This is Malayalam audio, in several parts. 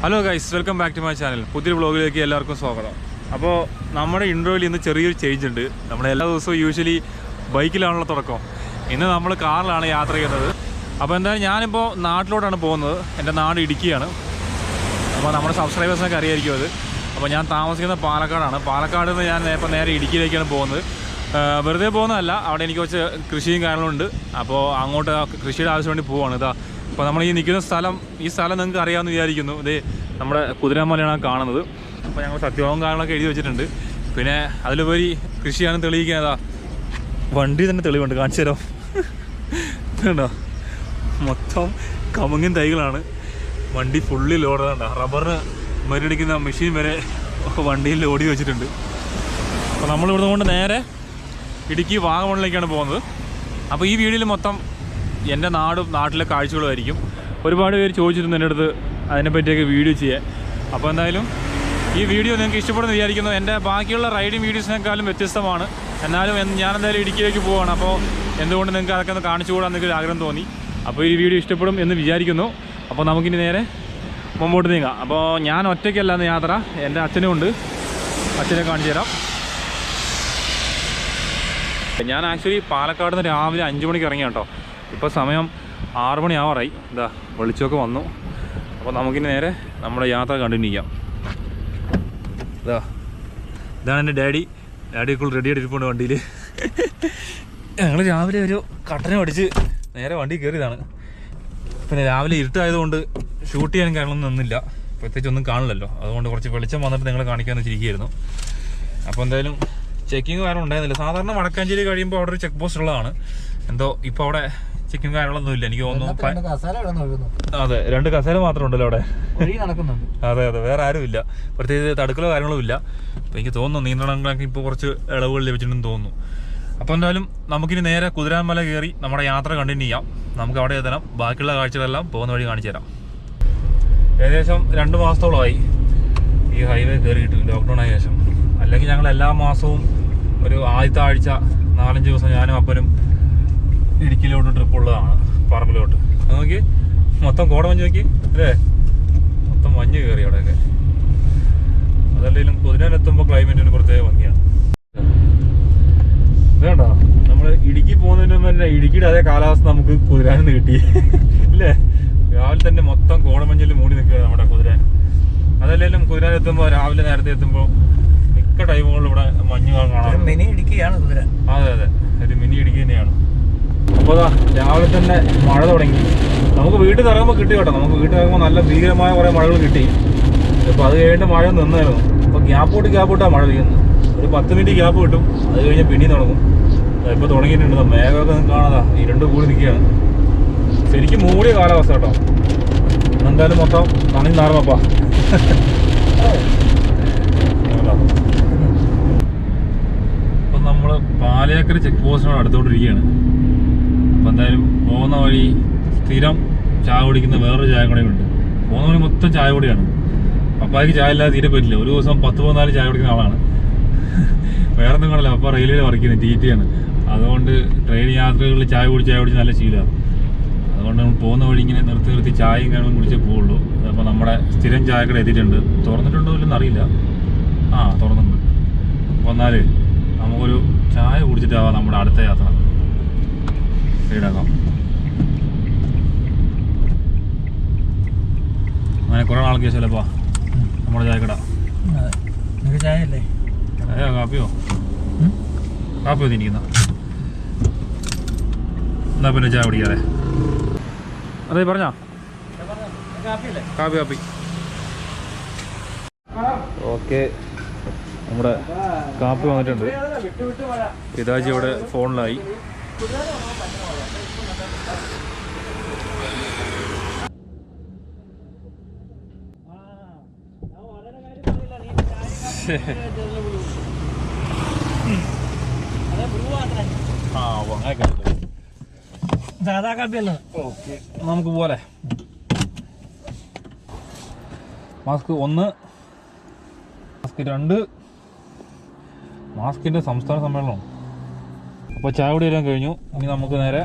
Hello guys, welcome back to my channel. പുതിയൊരു വ്ളോഗിലേക്ക് എല്ലാവർക്കും സ്വാഗതം. അപ്പോൾ നമ്മുടെ ഇൻട്രോയിൽ ഇന്ന് ചെറിയൊരു ചേഞ്ച് ഉണ്ട്. നമ്മൾ എല്ലാ ദിവസവും യൂഷ്വലി ബൈക്കിലാണല്ലോ തുടക്കം. ഇന്ന് നമ്മൾ കാറിലാണ് യാത്ര ചെയ്യുന്നത്. അപ്പോൾ എന്തായാലും ഞാനിപ്പോൾ നാട്ടിലോട്ടാണ് പോകുന്നത്. എൻ്റെ നാട് ഇടുക്കിയാണ്. അപ്പോൾ നമ്മുടെ സബ്സ്ക്രൈബേഴ്സിനൊക്കെ അറിയായിരിക്കും അത്. അപ്പോൾ ഞാൻ താമസിക്കുന്നത് പാലക്കാടാണ്. പാലക്കാട് നിന്ന് ഞാൻ ഇപ്പോൾ നേരെ ഇടുക്കിയിലേക്കാണ് പോകുന്നത്. വെറുതെ പോകുന്നതല്ല, അവിടെ എനിക്ക് കുറച്ച് കൃഷിയും കാര്യങ്ങളുണ്ട്. അപ്പോൾ അങ്ങോട്ട് കൃഷിയുടെ ആവശ്യം വേണ്ടി പോവുകയാണ്. ഇതാ അപ്പോൾ നമ്മൾ ഈ നിൽക്കുന്ന ഈ സ്ഥലം നിങ്ങൾക്ക് അറിയാമെന്ന് വിചാരിക്കുന്നു. ഇത് നമ്മുടെ കുതിരാമലയാണ് കാണുന്നത്. അപ്പോൾ ഞങ്ങൾ സത്യവും കാര്യങ്ങളൊക്കെ എഴുതി വെച്ചിട്ടുണ്ട്. പിന്നെ അതിലുപരി കൃഷിയാണ് തെളിയിക്കുന്നതാ. വണ്ടി തന്നെ തെളിവുണ്ട്, കാണിച്ചു തരാം. ഇതുണ്ടോ, മൊത്തം കമുങ്ങിൻ തൈകളാണ്. വണ്ടി ഫുള്ളി ലോഡാണ്. റബ്ബറിന് മരുടിക്കുന്ന മെഷീൻ വരെ വണ്ടിയിൽ ലോഡി വെച്ചിട്ടുണ്ട്. അപ്പോൾ നമ്മളിവിടുന്ന് കൊണ്ട് നേരെ ഇടുക്കി വാഗമണിലേക്കാണ് പോകുന്നത്. അപ്പോൾ ഈ വീഡിയോയിൽ മൊത്തം എൻ്റെ നാട്ടിലെ കാഴ്ചകളുമായിരിക്കും. ഒരുപാട് പേര് ചോദിച്ചിരുന്നു എൻ്റെ അടുത്ത് അതിനെപ്പറ്റിയൊക്കെ വീഡിയോ ചെയ്യാൻ. അപ്പോൾ എന്തായാലും ഈ വീഡിയോ നിങ്ങൾക്ക് ഇഷ്ടപ്പെടുന്നു വിചാരിക്കുന്നു. എൻ്റെ ബാക്കിയുള്ള റൈഡിങ് വീഡിയോസിനേക്കാളും വ്യത്യസ്തമാണ്. എന്നാലും ഞാനെന്തായാലും ഇടുക്കിയിലേക്ക് പോവുകയാണ്. അപ്പോൾ എന്തുകൊണ്ട് നിങ്ങൾക്ക് അതൊക്കെ ഒന്ന് കാണിച്ചു കൂടാൻ നിങ്ങൾക്ക് ആഗ്രഹം തോന്നി. അപ്പോൾ ഈ വീഡിയോ ഇഷ്ടപ്പെടും എന്ന് വിചാരിക്കുന്നു. അപ്പോൾ നമുക്കിനി നേരെ മുമ്പോട്ട് നീങ്ങാം. അപ്പോൾ ഞാൻ ഒറ്റയ്ക്കല്ലാന്ന് യാത്ര, എൻ്റെ അച്ഛനും ഉണ്ട്. അച്ഛനെ കാണിച്ചു തരാം. ഞാൻ ആക്ച്വലി പാലക്കാട് നിന്ന് രാവിലെ 5 മണിക്ക് ഇറങ്ങി കേട്ടോ. ഇപ്പോൾ സമയം 6 മണി ആവാറായി. ഇതാ വെളിച്ചമൊക്കെ വന്നു. അപ്പോൾ നമുക്കിനി നേരെ നമ്മുടെ യാത്ര കണ്ടിന്യൂ ചെയ്യാം. ഇതാണ് എൻ്റെ ഡാഡി ഇപ്പോൾ റെഡി ആയിട്ടിരിപ്പുണ്ട് വണ്ടിയിൽ. ഞങ്ങൾ രാവിലെ ഒരു കട്ടനെ അടിച്ച് നേരെ വണ്ടി കയറിയതാണ്. പിന്നെ രാവിലെ ഇരുട്ടായതുകൊണ്ട് ഷൂട്ട് ചെയ്യാൻ കാര്യങ്ങളൊന്നും നിന്നില്ല. പ്രത്യേകിച്ച് ഒന്നും കാണില്ലല്ലോ. അതുകൊണ്ട് കുറച്ച് വെളിച്ചം വന്നിട്ട് നിങ്ങളെ കാണിക്കാമെന്ന് വെച്ചിരിക്കുകയായിരുന്നു. അപ്പോൾ എന്തായാലും ചെക്കിങ് കാരണം ഉണ്ടായിരുന്നില്ല. സാധാരണ വടക്കാഞ്ചേരി കഴിയുമ്പോൾ അവിടെ ഒരു ചെക്ക് പോസ്റ്റ് ഉള്ളതാണ്. എന്തോ ഇപ്പോൾ അവിടെ ചെക്കിങ് കാര്യങ്ങളൊന്നും ഇല്ല എനിക്ക് തോന്നുന്നു. അതെ, 2 കസേര മാത്രമേ ഉണ്ടല്ലോ അവിടെ. അതെ, വേറെ ആരും ഇല്ല. പ്രത്യേകിച്ച് തടുക്കലോ കാര്യങ്ങളും ഇല്ല. അപ്പോൾ എനിക്ക് തോന്നുന്നു നിയന്ത്രണങ്ങളൊക്കെ ഇപ്പോൾ കുറച്ച് ഇളവുകൾ ലഭിച്ചിട്ടുണ്ടെന്ന് തോന്നുന്നു. അപ്പോൾ എന്തായാലും നമുക്കിനി നേരെ കുതിരാൻമല കയറി നമ്മുടെ യാത്ര കണ്ടിന്യൂ ചെയ്യാം. നമുക്ക് അവിടെ എത്തണം. ബാക്കിയുള്ള കാഴ്ചകളെല്ലാം പോകുന്ന വഴി കാണിച്ചു തരാം. ഏകദേശം 2 മാസത്തോളമായി ഈ ഹൈവേ കയറിയിട്ട്, ലോക്ക്ഡൗൺ ആയ ശേഷം. അല്ലെങ്കിൽ ഞങ്ങൾ എല്ലാ മാസവും ഒരു ആദ്യത്തെ ആഴ്ച 4-5 ദിവസം ഞാനും അപ്പനും ഇടുക്കിയിലോട്ട് ട്രിപ്പ് ഉള്ളതാണ്, പറമ്പിലോട്ട്. അത് നോക്കി, മൊത്തം കോടമഞ്ഞ് നോക്കി അല്ലേ, മൊത്തം മഞ്ഞ് കയറി അവിടെയൊക്കെ. അതല്ലെങ്കിലും കുതിരാനെത്തുമ്പോൾ ക്ലൈമറ്റിന് പ്രത്യേക ഭംഗിയാണ്. വേണ്ട, നമ്മൾ ഇടുക്കി പോകുന്നതിന് മുമ്പ് തന്നെ ഇടുക്കിയുടെ അതേ കാലാവസ്ഥ നമുക്ക് കുതിരാനിന്ന് കിട്ടി ഇല്ലേ. രാവിലെ തന്നെ മൊത്തം കോടമഞ്ഞിൽ മൂടി നിൽക്കുക നമ്മുടെ കുതിരാൻ. അതല്ലെങ്കിലും കുതിരാനെത്തുമ്പോൾ രാവിലെ നേരത്തെ എത്തുമ്പോൾ മിക്ക ടൈമുകളിലും ഇവിടെ മഞ്ഞ് കാണാം. മിനി ഇടുക്കിയാണ് കുതിര. അതെ, ഒരു മിനി ഇടുക്കി തന്നെയാണ്. അപ്പോൾ രാവിലെ തന്നെ മഴ തുടങ്ങി. നമുക്ക് വീട്ടിൽ ഇറങ്ങുമ്പോൾ കിട്ടി കേട്ടോ. നമുക്ക് വീട്ടിൽ ഇറങ്ങുമ്പോൾ നല്ല ഭീകരമായ കുറേ മഴകൾ കിട്ടി. അപ്പോൾ അത് കഴിഞ്ഞിട്ട് മഴ നിന്നായിരുന്നു. അപ്പോൾ ഗ്യാപ്പോട്ടാണ് മഴ പെയ്യുന്നത്. ഒരു 10 മിനിറ്റ് ഗ്യാപ്പ് കിട്ടും. അത് കഴിഞ്ഞ് പിന്നെയും തുടങ്ങും. ഇപ്പോൾ തുടങ്ങിയിട്ടുണ്ട്. മേഘമൊക്കെ കാണാതാ ഇരുണ്ട് കൂടി നിൽക്കുകയാണ്. ശരിക്കും മൂടിയ കാലാവസ്ഥ കേട്ടോ. എന്തായാലും മൊത്തം നനഞ്ഞ് നാറുമപ്പാ. അപ്പം നമ്മൾ പാലയാക്കര ചെക്ക് പോസ്റ്റിനോട് അടുത്തോണ്ടിരിക്കുകയാണ്. അപ്പം എന്തായാലും പോകുന്ന വഴി സ്ഥിരം ചായ കുടിക്കുന്ന വേറൊരു ചായ കൂടെയുണ്ട്. പോകുന്ന വഴി മൊത്തം ചായ കൂടിയാണ്. പപ്പായ്ക്ക് ചായ ഇല്ലാതെ തീരെ പറ്റില്ല. ഒരു ദിവസം 10-14 ചായ കുടിക്കുന്ന ആളാണ്. വേറെ ഒന്നും കാണില്ല. പപ്പ റെയിൽവേയിൽ വർക്ക് ചെയ്യുന്നത്, TT-ആണ്. അതുകൊണ്ട് ട്രെയിൻ യാത്രകളിൽ ചായ കുടിച്ച് നല്ല ശീലമാണ്. അതുകൊണ്ട് നമ്മൾ പോകുന്ന വഴി ഇങ്ങനെ നിർത്തി ചായയും കാര്യങ്ങളും കുടിച്ചേ പോവുള്ളൂ. അപ്പോൾ നമ്മുടെ സ്ഥിരം ചായക്കട എത്തിയിട്ടുണ്ട്. തുറന്നിട്ടുണ്ടോ ഇല്ലെന്ന് അറിയില്ല. തുറന്നിട്ടുണ്ട്. അപ്പോൾ എന്നാൽ നമുക്കൊരു ചായ കുടിച്ചിട്ടാവാം നമ്മുടെ അടുത്ത യാത്ര. സൈഡാക്കാം. അങ്ങനെ കുറേ നാൾക്ക് ചിലപ്പോൾ നമ്മുടെ ചായക്കട. ചായയല്ലേ? കാപ്പിയോ തിരിക്കുന്ന എന്നാ പിന്നെ ചായ കുടിക്കാതെ. അതെ, പറഞ്ഞോ. കാപ്പി. ഓക്കെ, നമ്മുടെ കാപ്പി വന്നിട്ടുണ്ട്. പിതാജി ഇവിടെ ഫോണിലായി. സാധാ കാപ്പിയല്ല. ഓക്കെ, നമുക്ക് പോലെ മാസ്ക് 1, മാസ്ക് 2. മാസ്കിൻ്റെ സംസ്ഥാന സമ്മേളനം. അപ്പോൾ ചായ കുടിയെല്ലാം കഴിഞ്ഞു. ഇനി നമുക്ക് നേരെ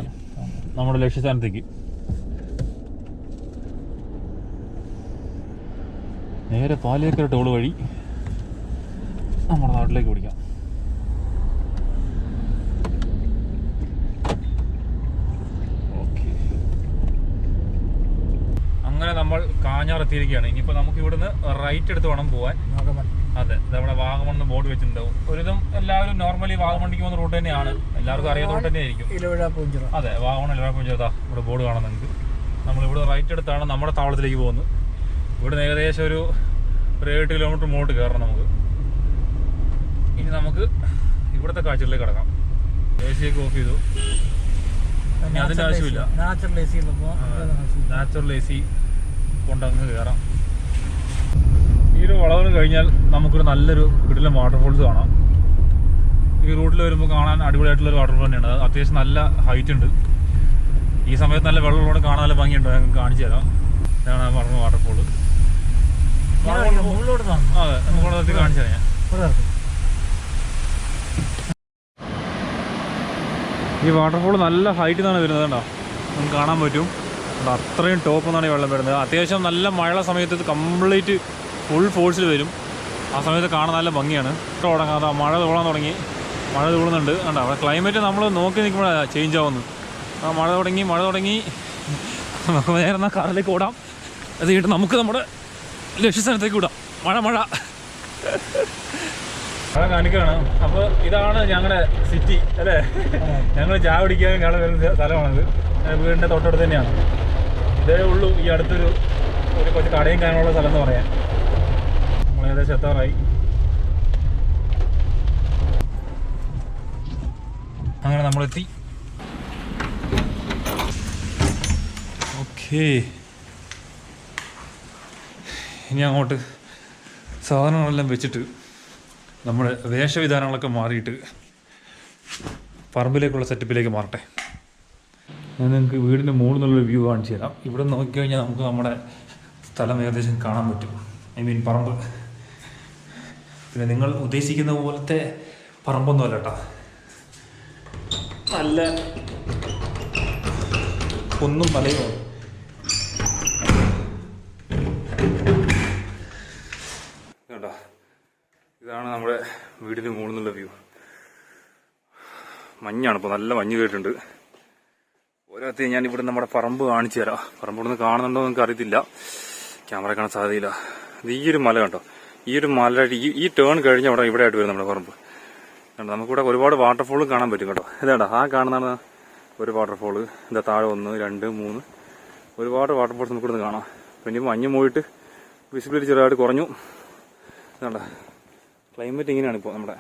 നമ്മുടെ ലക്ഷ്യസ്ഥാനത്തേക്ക്. നേരെ പാലേക്കര ടോൾ വഴി നമ്മുടെ നാട്ടിലേക്ക് ഓടിക്കാം. ഓക്കെ, അങ്ങനെ നമ്മൾ കാഞ്ഞാർ എത്തിയിരിക്കുകയാണ്. ഇനിയിപ്പോൾ നമുക്ക് ഇവിടുന്ന് റൈറ്റ് എടുത്ത് വേണം പോകാൻ. അതെ, നമ്മുടെ വാഗമൺ ബോർഡ് വെച്ചിട്ടുണ്ടാവും. ഒരുവിധം എല്ലാവരും നോർമലി വാഗമണ്ണിക്ക് പോകുന്ന റൂട്ട് തന്നെയാണ്, എല്ലാവർക്കും അറിയാവുന്ന റൂട്ട് തന്നെ ആയിരിക്കും. അതെ, വാഗമൺ ഇലവഴപ്പുഞ്ചിറ ഇവിടെ ബോർഡ് കാണാം നിങ്ങൾക്ക്. നമ്മളിവിടെ റൈറ്റ് എടുത്താണ് നമ്മുടെ താവളത്തിലേക്ക് പോകുന്നത്. ഇവിടുന്ന് ഏകദേശം ഒരു 7 കിലോമീറ്റർ മുന്നോട്ട് കയറണം നമുക്ക്. ഇനി നമുക്ക് ഇവിടുത്തെ കാഴ്ചകളിലേക്ക് കിടക്കാം. AC ഒക്കെ ഓഫ് ചെയ്തു, ഇനി അതിൻ്റെ ആവശ്യമില്ല. നാച്ചുറൽ AC കൊണ്ടങ്ങ് കയറാം. ഈ ഒരു വളവ് കഴിഞ്ഞാൽ നമുക്കൊരു നല്ലൊരു കിടിലൻ വാട്ടർഫോൾസ് കാണാം. ഈ റൂട്ടിൽ വരുമ്പോൾ കാണാൻ അടിപൊളിയായിട്ടുള്ളൊരു വാട്ടർഫോൾ തന്നെയാണ്. അത് അത്യാവശ്യം നല്ല ഹൈറ്റ് ഉണ്ട്. ഈ സമയത്ത് നല്ല വെള്ളമുള്ളതുകൊണ്ട് കാണാൻ നല്ല ഭംഗിയുണ്ട്. ഞങ്ങൾക്ക് കാണിച്ചു തരാം. ഇതാണ് പറഞ്ഞ വാട്ടർഫോൾ. അതെ, നമുക്ക് കാണിച്ചു തരാം ഞാൻ. ഈ വാട്ടർഫോൾ നല്ല ഹൈറ്റിൽ നിന്നാണ് വരുന്നത്. കേട്ടോ, നമുക്ക് കാണാൻ പറ്റും. അത്രയും ടോപ്പ് നിന്നാണ് ഈ വെള്ളം വരുന്നത്. അത്യാവശ്യം നല്ല മഴയുള്ള സമയത്ത് ഇത് കംപ്ലീറ്റ് ഫുൾ ഫോഴ്സിൽ വരും. ആ സമയത്ത് കാണാൻ നല്ല ഭംഗിയാണ്. തുടങ്ങാതെ മഴ തൂളാൻ തുടങ്ങി, മഴ തൂളുന്നുണ്ട്. കണ്ടോ, അവിടെ ക്ലൈമറ്റ് നമ്മൾ നോക്കി നിൽക്കുമ്പോഴാണ് ചേഞ്ച് ആവുന്നത്. ആ മഴ തുടങ്ങി നമുക്ക് നേരെ എന്നാൽ കാറിലേക്ക് ഓടാം. അത് കഴിഞ്ഞിട്ട് നമുക്ക് നമ്മുടെ ലക്ഷ്യസ്ഥാനത്തേക്ക് വിടാം. മഴ കാണിക്കുകയാണ്. അപ്പോൾ ഇതാണ് ഞങ്ങളുടെ സിറ്റി അല്ലേ. ഞങ്ങൾ ചായ പിടിക്കാൻ കാണാൻ വരുന്ന സ്ഥലമാണത്. വീടിൻ്റെ തൊട്ടടുത്ത് തന്നെയാണ്. ഇതേ ഉള്ളൂ ഈ അടുത്തൊരു കുറച്ച് കടയും കാണാനുള്ള സ്ഥലം എന്ന് പറയാൻ. നമ്മൾ ഏകദേശം എത്താറായി. അങ്ങനെ നമ്മളെത്തി. ഓക്കേ, ഇനി അങ്ങോട്ട് സാധനങ്ങളെല്ലാം വെച്ചിട്ട് നമ്മുടെ വേഷവിധാനങ്ങളൊക്കെ മാറിയിട്ട് പറമ്പിലേക്കുള്ള സെറ്റപ്പിലേക്ക് മാറട്ടെ. ഞാൻ നിങ്ങൾക്ക് വീടിൻ്റെ മുകളിൽ നിന്നുള്ളൊരു വ്യൂ കാണിച്ചു തരാം. ഇവിടെ നോക്കിക്കഴിഞ്ഞാൽ നമുക്ക് നമ്മുടെ സ്ഥലം ഏകദേശം കാണാൻ പറ്റും. പറമ്പ്. പിന്നെ നിങ്ങൾ ഉദ്ദേശിക്കുന്ന പോലത്തെ പറമ്പൊന്നും അല്ല കേട്ടോ. നല്ല കുന്നും മലയും. കേട്ടോ, ഇതാണ് നമ്മുടെ വീടിന് മുകളിൽ നിന്നുള്ള വ്യൂ. മഞ്ഞാണ് ഇപ്പോൾ, നല്ല മഞ്ഞ് കേട്ടിട്ടുണ്ട്. ഓരോരുത്തരും ഞാൻ ഇവിടെ നമ്മുടെ പറമ്പ് കാണിച്ചു തരാം. പറമ്പ് ഇവിടെ നിന്ന് കാണുന്നുണ്ടോ എന്ന് എനിക്ക് അറിയത്തില്ല, ക്യാമറ കാണാൻ സാധ്യതയില്ല. ഇത് ഈ ഒരു മല കണ്ടോ, ഈ ഒരു മല ഈ ടേൺ കഴിഞ്ഞ അവിടെ ഇവിടെ ആയിട്ട് വരും നമ്മുടെ പറമ്പ്. കണ്ടോ, നമുക്കിവിടെ ഒരുപാട് വാട്ടർഫോളും കാണാൻ പറ്റും കേട്ടോ. ഇതാണ്ടോ, ആ കാണുന്നതാണ് ഒരു വാട്ടർഫോള്. എന്താ താഴെ 1, 2, 3 ഒരുപാട് വാട്ടർഫോൾസ് നമുക്കിവിടെ നിന്ന് കാണാം. പിന്നെ മഞ്ഞ് പോയിട്ട് വിസിബിലിറ്റി ചെറുതായിട്ട് കുറഞ്ഞു. ഇതാണ്ട, ക്ലൈമറ്റ് ഇങ്ങനെയാണ് ഇപ്പോൾ. നമ്മുടെ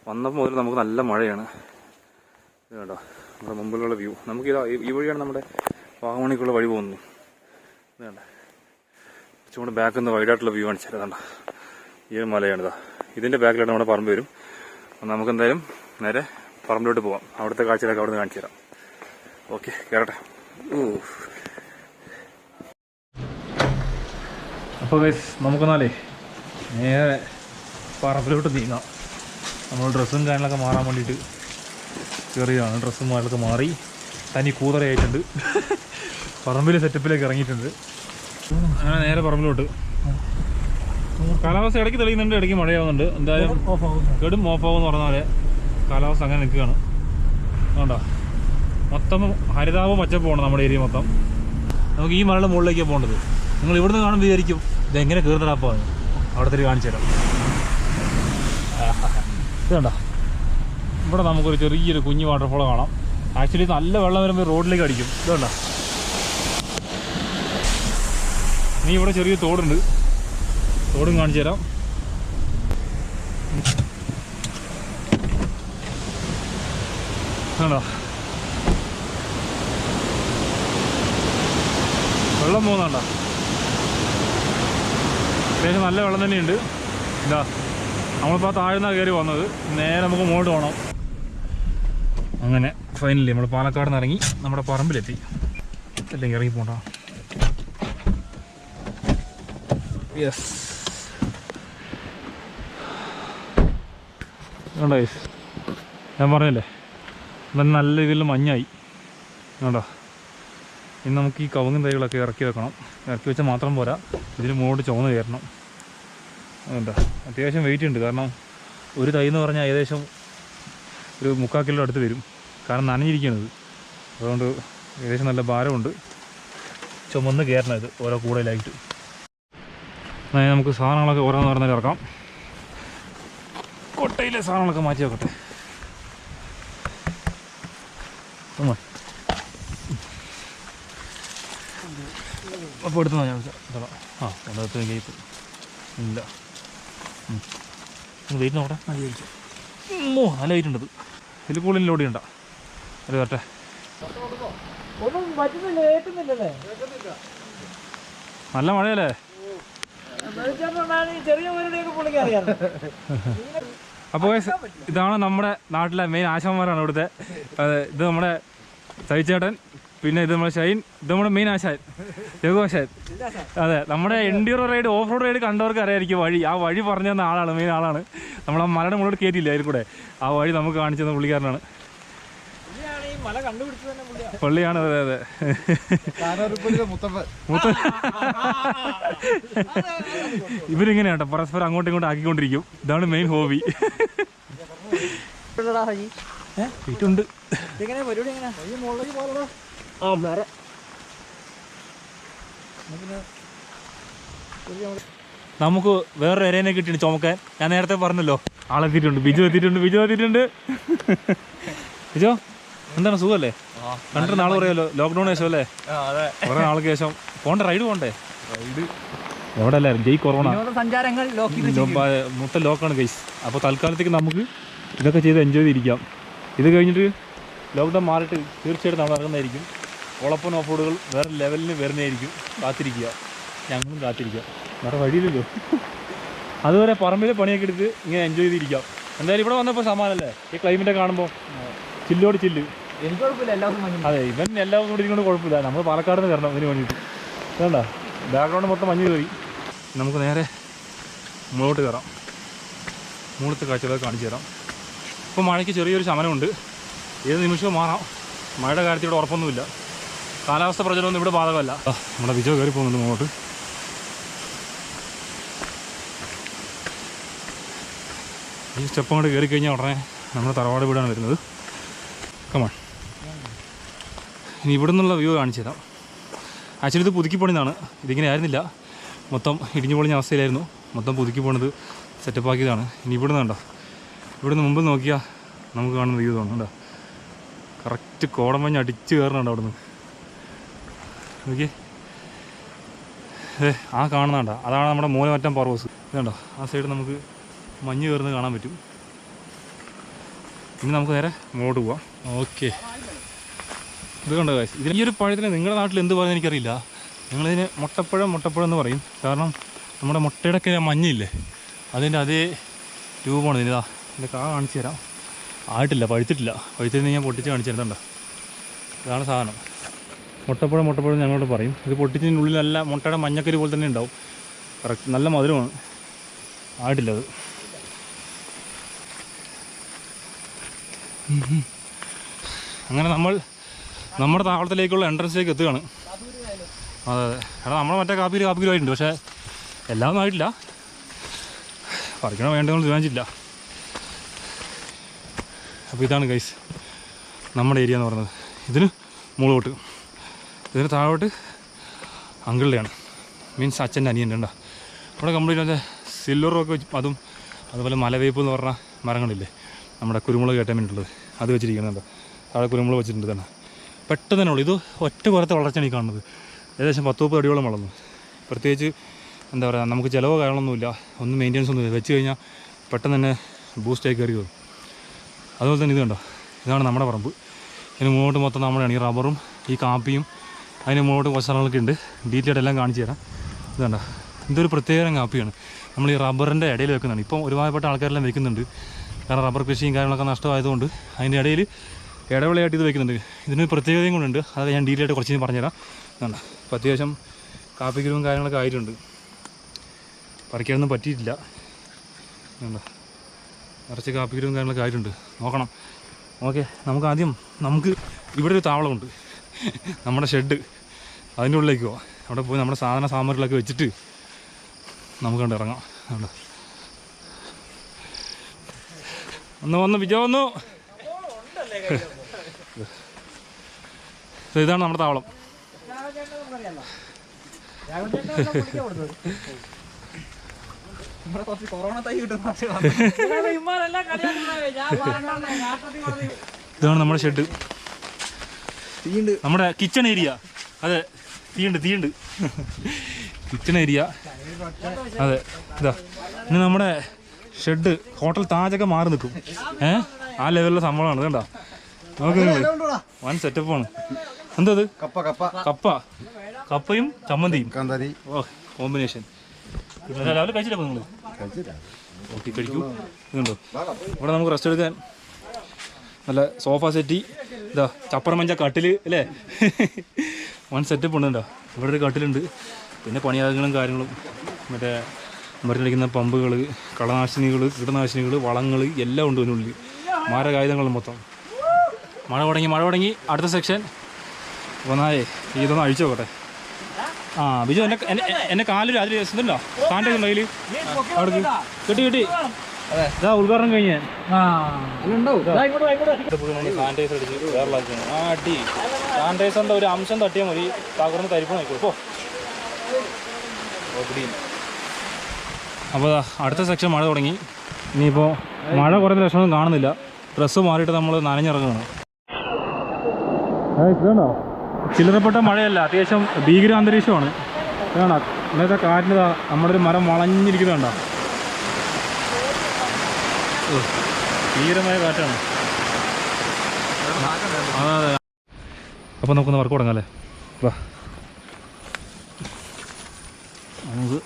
വന്നപ്പോൾ മുതൽ നമുക്ക് നല്ല മഴയാണ്. ഇത് കേട്ടോ, നമ്മുടെ മുമ്പിലുള്ള വ്യൂ. നമുക്കിതാ ഈ വഴിയാണ് നമ്മുടെ വാഗമണിക്കുള്ള വഴി പോകുന്നത്. ഇതാണ്ട, കുറച്ചുകൂടെ ബാക്കിൽ നിന്ന് വൈഡായിട്ടുള്ള വ്യൂ കാണിച്ചു തരാം. ഇതാണ്ട, ഈ ഒരു മലയാണിതാ. ഇതിൻ്റെ ബാക്കിലായിട്ട് നമ്മുടെ പറമ്പ് വരും. നമുക്ക് എന്തായാലും നേരെ പറമ്പിലോട്ട് പോവാം. അവിടുത്തെ കാഴ്ചകളൊക്കെ അവിടെ നിന്ന് കാണിച്ചു തരാം. ഓക്കെ, കയറട്ടെ. അപ്പോൾ ഗൈസ്, നമുക്കെന്നാലേ നേരെ പറമ്പിലോട്ട് നീങ്ങാം. നമ്മൾ ഡ്രസ്സും കാര്യങ്ങളൊക്കെ മാറാൻ വേണ്ടിയിട്ട് കയറിയതാണ്. ഡ്രസ്സും കാര്യങ്ങളൊക്കെ മാറി തനി കൂതറയായിട്ടുണ്ട്. പറമ്പിലെ സെറ്റപ്പിലേക്ക് ഇറങ്ങിയിട്ടുണ്ട്. അങ്ങനെ നേരെ പറമ്പിലോട്ട്. കാലാവസ്ഥ ഇടയ്ക്ക് തെളിയുന്നുണ്ട്, ഇടയ്ക്ക് മഴയാവുന്നുണ്ട്. എന്തായാലും കെടും ഓഫാവെന്ന് പറഞ്ഞ പോലെ കാലാവസ്ഥ അങ്ങനെ നിൽക്കുകയാണ്. അതുകൊണ്ടോ മൊത്തം ഹരിതാപം പച്ചപ്പാണ് നമ്മുടെ ഏരിയ മൊത്തം. നമുക്ക് ഈ മലയുടെ മുകളിലേക്കാണ് പോകേണ്ടത്. നിങ്ങൾ ഇവിടുന്ന് കാണുമ്പോൾ വിചാരിക്കും ഇതെങ്ങനെ കയറുന്നടാപ്പാണ്. അവിടുത്തെ കാണിച്ചു തരാം. ഇത് കണ്ടോ, ഇവിടെ നമുക്കൊരു ചെറിയൊരു കുഞ്ഞു വാട്ടർഫോൾ കാണാം. ആക്ച്വലി നല്ല വെള്ളം വരുമ്പോൾ റോഡിലേക്ക് അടിക്കും. ഇത് കണ്ടോ, ഇനി ഇവിടെ ചെറിയ തോടുണ്ട്, തോടും കാണിച്ചു തരാം. കണ്ടോ, വെള്ളം പോകുന്നുണ്ടോ? അത്യാവശ്യം നല്ല വെള്ളം തന്നെയുണ്ട്. ഇതാ, നമ്മളിപ്പോൾ താഴ്ന്നാണ് കയറി വന്നത്. നേരെ നമുക്ക് മുകളിൽ പോകണം. അങ്ങനെ ഫൈനലി നമ്മൾ പാലക്കാട് നിന്ന് ഇറങ്ങി നമ്മുടെ പറമ്പിലെത്തി. അല്ലെങ്കിൽ ഇറങ്ങി പോകണ്ട. യെസ്, കണ്ടോ ഗൈസ്, ഞാൻ പറഞ്ഞല്ലേ നല്ല രീതിയിൽ മഞ്ഞായി. കണ്ടോ, ഇനി നമുക്ക് ഈ കവുങ്ങും തൈകളൊക്കെ ഇറക്കി വെക്കണം. ഇറക്കി വെച്ചാൽ മാത്രം പോരാ, ഇതിന് മുകളിൽ ചുവന്ന് കയറണം. എന്താ അത്യാവശ്യം വെയിറ്റ് ഉണ്ട്. കാരണം ഒരു തൈ എന്ന് പറഞ്ഞാൽ ഏകദേശം ഒരു 3/4 കിലോ അടുത്ത് വരും. കാരണം നനഞ്ഞിരിക്കുന്നത്, അതുകൊണ്ട് ഏകദേശം നല്ല ഭാരമുണ്ട്. ചുമന്ന് കയറണം ഇത് ഓരോ കൂടുതലായിട്ട്. നമുക്ക് സാധനങ്ങളൊക്കെ ഓരോന്ന് പറഞ്ഞാൽ ഇറക്കാം. കൊട്ടയിലെ സാധനങ്ങളൊക്കെ മാറ്റി വെക്കട്ടെ. അപ്പോൾ എടുത്തു ഞാൻ ആ ഒന്നെടുത്ത് കേപ്പ് ഇല്ല. വെയിറ്റ് നോക്കട്ടെ. നല്ല വെയിറ്റ് ഉണ്ട്. ഇതിൽ കൂടുതൽ ലോഡ് ചെയ്യണ്ട. അത് വരട്ടെ. നല്ല മഴയല്ലേ? അപ്പോൾ ഇതാണ് നമ്മുടെ നാട്ടിലെ മെയിൻ ആശാന്മാരാണ് ഇവിടുത്തെ. ഇത് നമ്മുടെ സൈച്ചേട്ടൻ, പിന്നെ ഇത് നമ്മുടെ ഷൈൻ, ഇത് നമ്മുടെ മെയിൻ ആശാൻ രഘുവാശാൻ. അതെ, നമ്മുടെ enduro ride, off road ride കണ്ടവർക്ക് അറിയായിരിക്കും വഴി. ആ വഴി പറഞ്ഞു തന്ന ആളാണ്, മെയിൻ ആളാണ്. നമ്മളെ മലയുടെ മുകളിലോട്ട് കയറ്റിയില്ല, അതിൽ കൂടെ ആ വഴി നമുക്ക് കാണിച്ചു തന്ന പുള്ളിക്കാരനാണ്, പള്ളിയാണ്. അതെ അതെ, ഇവരിങ്ങനെയാണ് കേട്ടോ, പരസ്പരം അങ്ങോട്ടും ഇങ്ങോട്ടും ആക്കിക്കൊണ്ടിരിക്കും. ഇതാണ് മെയിൻ ഹോബി. വീട്ടുണ്ട്. നമുക്ക് വേറൊരു എരേനെ കിട്ടിയാണ് ചുമക്കാൻ. ഞാൻ നേരത്തെ പറഞ്ഞല്ലോ, ആളെത്തിയിട്ടുണ്ട്. ബിജു എത്തിയിട്ടുണ്ട്. ബിജോ എന്താണ്, സുഖമല്ലേ? കണ്ടിട്ട് നാളെ പറയാമല്ലോ, ലോക്ക്ഡൌൺ ശേഷം അല്ലേ? കുറെ നാൾക്ക് ശേഷം പോണ്ടേ, റൈഡ് പോണ്ടേ? എവിടെ അല്ലായിരുന്നു ജയ് കൊറോണ മൊത്തം ലോക്കാണ് ഗൈസ്. അപ്പോൾ തൽക്കാലത്തേക്ക് നമുക്ക് ഇതൊക്കെ ചെയ്ത് എൻജോയ് ചെയ്തിരിക്കാം. ഇത് കഴിഞ്ഞിട്ട് ലോക്ക്ഡൗൺ മാറിയിട്ട് തീർച്ചയായിട്ടും നമ്മൾ ഇറങ്ങുന്നതായിരിക്കും. ഓളപ്പൻ ഓഫ് റോഡുകൾ വേറെ ലെവലിന് വരുന്നതായിരിക്കും. കാത്തിരിക്കുക, ഞങ്ങളും കാത്തിരിക്കുക, വേറെ വഴിയില്ലല്ലോ. അതുവരെ പറമ്പിൽ പണിയൊക്കെ എടുത്ത് ഇങ്ങനെ എൻജോയ് ചെയ്തിരിക്കാം. എന്തായാലും ഇവിടെ വന്നപ്പോൾ സമാനല്ലേ, ഈ ക്ലൈമറ്റ് കാണുമ്പോൾ ചില്ലോട് ചില്ല്. എനിക്ക് കുഴപ്പമില്ല, അതെ, ഇവൻ എല്ലാ ദിവസവും ഇരിക്കൊണ്ട് കുഴപ്പമില്ല. നമ്മൾ പാലക്കാട് നിന്ന് വരണം ഇതിന് വേണ്ടിയിട്ട്. വേണ്ട, ബാക്ക്ഗ്രൗണ്ട് മൊത്തം മഞ്ഞ് കയറി. നമുക്ക് നേരെ മുകളിലോട്ട് കയറാം. മുകളിലത്തെ കാഴ്ചകളൊക്കെ കാണിച്ചു തരാം. ഇപ്പോൾ മഴയ്ക്ക് ചെറിയൊരു ശമനമുണ്ട്. ഏത് നിമിഷവും മാറാം. മഴയുടെ കാര്യത്തിൽ ഇവിടെ ഉറപ്പൊന്നുമില്ല. കാലാവസ്ഥ പ്രചരണമൊന്നും ഇവിടെ ബാധകമല്ല. നമ്മുടെ വിജയ് കയറി പോകുന്നുണ്ട് മുകളിലോട്ട്. ഈ സ്റ്റെപ്പ് അങ്ങോട്ട് കയറി കഴിഞ്ഞാൽ ഉടനെ നമ്മുടെ തറവാട് വീടാണ് വരുന്നത്. കമാൺ, ഇനി ഇവിടെ നിന്നുള്ള വ്യൂ കാണിച്ചു തരാം. ആക്ച്വലി ഇത് പുതുക്കി പണിതാണ്. ഇതിങ്ങനെ ആയിരുന്നില്ല, മൊത്തം ഇടിഞ്ഞു പൊളിഞ്ഞ അവസ്ഥയിലായിരുന്നു. മൊത്തം പുതുക്കി പോണത് സെറ്റപ്പാക്കിയതാണ്. ഇനി ഇവിടെ നിന്ന് കണ്ടോ, ഇവിടെ നിന്ന് മുമ്പ് നോക്കിയാൽ നമുക്ക് കാണുന്ന വ്യൂ തോന്നുന്നുണ്ടോ? കറക്റ്റ് കോടമഞ്ഞ് അടിച്ച് കയറണുണ്ട് അവിടെ നിന്ന്. നോക്കിയേ, ആ കാണുന്നുണ്ടോ, അതാണ് നമ്മുടെ മൂലമറ്റം പർവ്വസ്. ഇതുണ്ടോ, ആ സൈഡ് നമുക്ക് മഞ്ഞ് കയറുന്നത് കാണാൻ പറ്റും. ഇനി നമുക്ക് നേരെ മുമ്പോട്ട് പോവാം. ഓക്കെ, ഇത് കണ്ടോ ഗൈസ്, ഇതിന് ഈ ഒരു പഴത്തിന് നിങ്ങളുടെ നാട്ടിൽ എന്ത് പറയുന്നത് എനിക്കറിയില്ല. നിങ്ങളിതിന് മുട്ടപ്പഴം എന്ന് പറയും. കാരണം നമ്മുടെ മുട്ടയുടെയൊക്കെ മഞ്ഞില്ലേ, അതിൻ്റെ അതേ രൂപമാണ് ഇതിന്. ഇതിൻ്റെ കാ കാണിച്ചു തരാം. ആയിട്ടില്ല, പഴുത്തിട്ടില്ല. പഴുത്തിരുന്ന് ഞാൻ പൊട്ടിച്ച് കാണിച്ചു തരുന്നുണ്ടോ. ഇതാണ് സാധനം. മുട്ടപ്പഴം ഞങ്ങളോട് പറയും. ഇത് പൊട്ടിച്ചതിനുള്ളിൽ നല്ല മുട്ടയുടെ മഞ്ഞക്കരി പോലെ തന്നെ ഉണ്ടാവും. കറക്റ്റ്, നല്ല മധുരമാണ്. ആയിട്ടില്ല അത്. അങ്ങനെ നമ്മൾ നമ്മുടെ താവളത്തിലേക്കുള്ള എൻട്രൻസിലേക്ക് എത്തുകയാണ്. അതെ അതെ, കാരണം നമ്മൾ മറ്റേ കാപ്പിക്കുരുമായിട്ടുണ്ട്, പക്ഷേ എല്ലാം ഒന്നും ആയിട്ടില്ല. പറിക്കണോ വേണ്ടതെന്ന് തീരുമാനിച്ചില്ല. അപ്പോൾ ഇതാണ് ഗൈസ് നമ്മുടെ ഏരിയ എന്ന് പറയുന്നത്. ഇതിന് മുകളിലോട്ട്, ഇതിന് താഴോട്ട് അങ്കിളുടെയാണ്, മീൻസ് അച്ഛൻ്റെ അനിയൻ്റെ ഉണ്ടോ. ഇവിടെ കംപ്ലീറ്റ് മറ്റേ സിൽവർ റോക്ക് വെച്ച്, അതുപോലെ മലവേപ്പ് എന്ന് പറഞ്ഞ മരങ്ങളില്ലേ, നമ്മുടെ കുരുമുളക് കയറ്റാൻ വേണ്ടിയിട്ടുള്ളത്, അത് വെച്ചിരിക്കുന്നുണ്ട്. താഴെ കുരുമുളക് വെച്ചിട്ടുണ്ട് തന്നെ. പെട്ടെന്ന് തന്നെ ഉള്ളൂ. ഇത് ഒറ്റ പുറത്തെ വളർച്ചയാണ് ഈ കാണുന്നത്. ഏകദേശം 10-30 അടിയോളം വളർന്നു. പ്രത്യേകിച്ച് എന്താ പറയുക, നമുക്ക് ചിലവോ കാര്യങ്ങളൊന്നുമില്ല, ഒന്നും മെയിൻ്റെനൻസ് ഒന്നുമില്ല. വെച്ച് കഴിഞ്ഞാൽ പെട്ടെന്ന് തന്നെ ബൂസ്റ്റായി കയറി വരും. അതുപോലെ തന്നെ ഇത് കണ്ടോ, ഇതാണ് നമ്മുടെ പറമ്പ്. ഇതിന് മുന്നോട്ട് മൊത്തം നമ്മുടെയാണ്. ഈ റബ്ബറും ഈ കാപ്പിയും അതിന് മുന്നോട്ട് കുറച്ച് സ്ഥലങ്ങളൊക്കെ ഉണ്ട്. ഡീറ്റെയിൽഡ് എല്ലാം കാണിച്ചു തരാം. ഇത് കണ്ടോ, ഇതൊരു പ്രത്യേകം കാപ്പിയാണ്. നമ്മൾ ഈ റബ്ബറിൻ്റെ ഇടയിൽ വെക്കുന്നതാണ്. ഇപ്പം ഒരുപാട് ആൾക്കാരെല്ലാം വെക്കുന്നുണ്ട്. കാരണം റബ്ബർ കൃഷിയും കാര്യങ്ങളൊക്കെ നഷ്ടമായതുകൊണ്ട് അതിൻ്റെ ഇടയിൽ ഇടവിളയായിട്ട് ഇത് വെക്കുന്നുണ്ട്. ഇതിന് പ്രത്യേകതയും കൊണ്ടുണ്ട്. അത് ഞാൻ ഡീറ്റെയിൽ ആയിട്ട് കുറച്ച് പറഞ്ഞുതരാം. കണ്ടോ, അപ്പോൾ അത്യാവശ്യം കാപ്പിക്കുരുവും കാര്യങ്ങളൊക്കെ ആയിട്ടുണ്ട്. പറിക്കാനൊന്നും പറ്റിയിട്ടില്ല. കണ്ടോ, നിറച്ച് കാപ്പിക്കുരുവും കാര്യങ്ങളൊക്കെ ആയിട്ടുണ്ട്. നോക്കണം. ഓക്കെ, നമുക്ക് ഇവിടെ ഒരു താവളമുണ്ട്, നമ്മുടെ ഷെഡ്. അതിൻ്റെ ഉള്ളിലേക്ക് പോവാം. അവിടെ പോയി നമ്മുടെ സാധനങ്ങളൊക്കെ വെച്ചിട്ട് നമുക്ക് കണ്ട് ഇറങ്ങാം. കണ്ടോ, വന്ന് വിജയ വന്നു. ഇതാണ് നമ്മുടെ താവളം. ഇതാണ് നമ്മുടെ ഷെഡ്, നമ്മുടെ കിച്ചൺ ഏരിയ. അതെ, തീയുണ്ട് കിച്ചൺ ഏരിയ. അതെ, ഇതാ ഇനി നമ്മുടെ ഷെഡ് ഹോട്ടൽ താജൊക്കെ മാറി നിൽക്കും. ആ ലെവലിലെ സംഭവമാണ്. കണ്ടോ നമുക്ക് വൻ സെറ്റപ്പാണ്. എന്തത്? കപ്പയും ചമ്മന്തിയും. ഓ, കോമ്പിനേഷൻ. രാവിലെ കഴിച്ചില്ല നിങ്ങൾ? ഓക്കെ, കഴിക്കൂ. ഇതുണ്ടോ ഇവിടെ നമുക്ക് റെസ്റ്റ് എടുക്കാൻ നല്ല സോഫ സെറ്റി. ഇതാ ചപ്പറമഞ്ച കട്ടിൽ അല്ലേ? വൺ സെറ്റപ്പ് ഉണ്ട്. കേട്ടോ ഇവിടെ ഒരു കട്ടിലുണ്ട്. പിന്നെ പണിയാകങ്ങളും കാര്യങ്ങളും, മറ്റേ മരുന്നടിക്കുന്ന പമ്പുകൾ, കളനാശിനികൾ, കീടനാശിനികൾ, വളങ്ങൾ എല്ലാം ഉണ്ട് ഇതിനുള്ളിൽ. മാരകായുധങ്ങൾ മൊത്തം. മഴ തുടങ്ങി. അടുത്ത സെക്ഷൻ. അപ്പോൾ നായേ ഇതൊന്ന് അഴിച്ചു നോക്കട്ടെ. ബിജു എന്നെ കാലൊരു അതിൽ ഇതുണ്ടോ? സാനിറ്റൈസർ ഉണ്ടോ കയ്യിൽ? അവിടെ കിട്ടി. ഇതാ ഉദ്ഘാടനം കഴിഞ്ഞ് സാനിറ്റൈസർ അടിച്ച് വേറെ അടി. സാനിറ്റൈസറിൻ്റെ ഒരു അംശം തട്ടിയാൽ മതി, തകർന്ന് തരിപ്പണം ആയിക്കോളൂ. അപ്പോൾ അടുത്ത സെക്ഷൻ മഴ തുടങ്ങി. ഇനിയിപ്പോൾ മഴ കുറേ ലക്ഷണം കാണുന്നില്ല. ഡ്രസ്സ് മാറിയിട്ട് നമ്മൾ നനഞ്ഞിറങ്ങുകയാണ്. ഇതുണ്ടോ? ചില്ലറപ്പെട്ട മഴയല്ല, അത്യാവശ്യം ഭീകര അന്തരീക്ഷമാണ്. ഇതാണോ ഇന്നത്തെ കാറ്റിന്? നമ്മുടെ ഒരു മരം വളഞ്ഞിരിക്കുന്നുണ്ടോ? ഭീകരമായ കാറ്റാണ്. അതെ. അപ്പോൾ നമുക്കൊന്ന് വർക്ക് തുടങ്ങാം അല്ലേ? വാ നമുക്ക്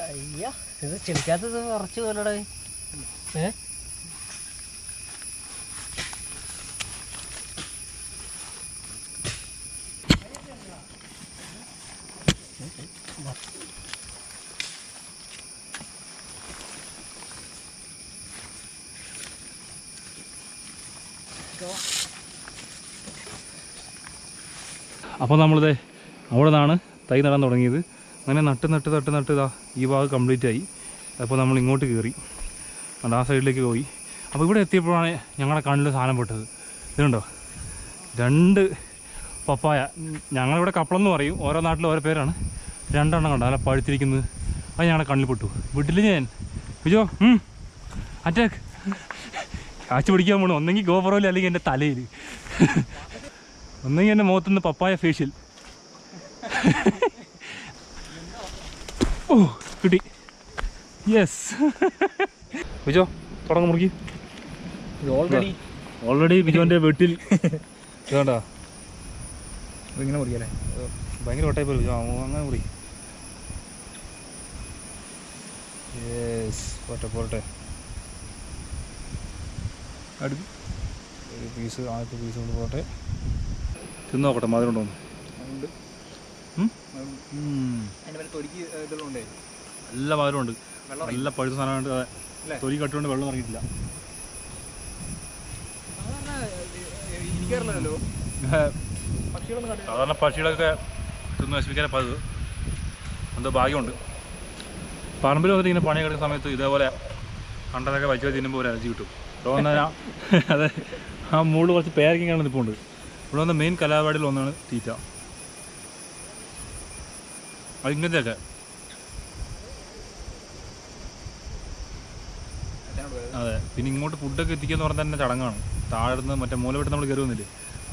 അയ്യോ, ഇത് ചെളിക്കാത്തത് കുറച്ച് പോലടെ. അപ്പോൾ നമ്മളിത് അവിടെ നിന്നാണ് തൈ നടാൻ തുടങ്ങിയത്. അങ്ങനെ നട്ട് ഇതാ ഈ ഭാഗം കംപ്ലീറ്റ് ആയി. അപ്പോൾ നമ്മൾ ഇങ്ങോട്ട് കയറി, ആ സൈഡിലേക്ക് പോയി. അപ്പോൾ ഇവിടെ എത്തിയപ്പോഴാണ് ഞങ്ങളുടെ കണ്ണിൽ സാധനം പെട്ടത്. ഇതുണ്ടോ, 2 പപ്പായ. ഞങ്ങളിവിടെ കപ്പളെന്ന് പറയും, ഓരോ നാട്ടിലും ഓരോ പേരാണ്. 2 എണ്ണം കണ്ടോ നല്ല പഴുത്തിരിക്കുന്നത്. അത് ഞങ്ങളുടെ കണ്ണിൽ പെട്ടു. വീട്ടിൽ ഞാൻ വിജോ അറ്റാക്ക് കാച്ചു പിടിക്കാൻ പോണു. ഒന്നെങ്കിൽ ഗോപുറയിൽ, അല്ലെങ്കിൽ എൻ്റെ തലയിൽ, ഒന്നെങ്കിൽ എൻ്റെ മുഖത്തുനിന്ന് പപ്പായ ഫേഷ്യൽ. ഓ, കിട്ടി. യെസ്. വിജോ തുടങ്ങും മുറുക്കി. ഓൾറെഡി വിജോൻ്റെ വീട്ടിൽ ഇതാണ്ടാ ഇങ്ങനെ മുറിക്കല്ലേ? ഭയങ്കര ഒട്ടായി പോലും. വിജോ അങ്ങനെ മുറി. യെസ്, പോട്ടെ. ഒരു പീസ്, ആദ്യത്തെ പീസ് കൊണ്ട് പോട്ടെ. തിന്ന് നോക്കട്ടെ മധുരം ഉണ്ടോ? നല്ല മധുരമുണ്ട്, നല്ല പഴുത്ത സാധനമുണ്ട്. അതെ, തൊലി കട്ടുകൊണ്ട് വെള്ളം ഇറങ്ങിയിട്ടില്ല. സാധാരണ പക്ഷികളൊക്കെ തിന്ന് നശിപ്പിക്കാൻ പതിവ്. എന്തോ ഭാഗ്യമുണ്ട്. പറമ്പിൽ വന്നിട്ട് ഇങ്ങനെ പണി കിടക്കുന്ന സമയത്ത് ഇതേപോലെ കണ്ടതൊക്കെ വച്ച് തിന്നുമ്പോൾ ഒരു അലർജി കിട്ടും. ഇവിടെ വന്നാൽ അതെ, ആ മുകളിൽ കുറച്ച് പേരക്കും കാണുന്ന ഇപ്പോൾ ഉണ്ട്. ഇവിടെ വന്ന മെയിൻ കലാപരിപാടിയിൽ ഒന്നാണ് തീറ്റ. അത് ഇങ്ങനത്തെയൊക്കെ അതെ. പിന്നെ ഇങ്ങോട്ട് ഫുഡൊക്കെ എത്തിക്കുക എന്ന് പറഞ്ഞാൽ തന്നെ ചടങ്ങാണ്. താഴെ നിന്ന് മറ്റേ മൂലവെട്ട് നമ്മൾ കയറി വന്നില്ലേ,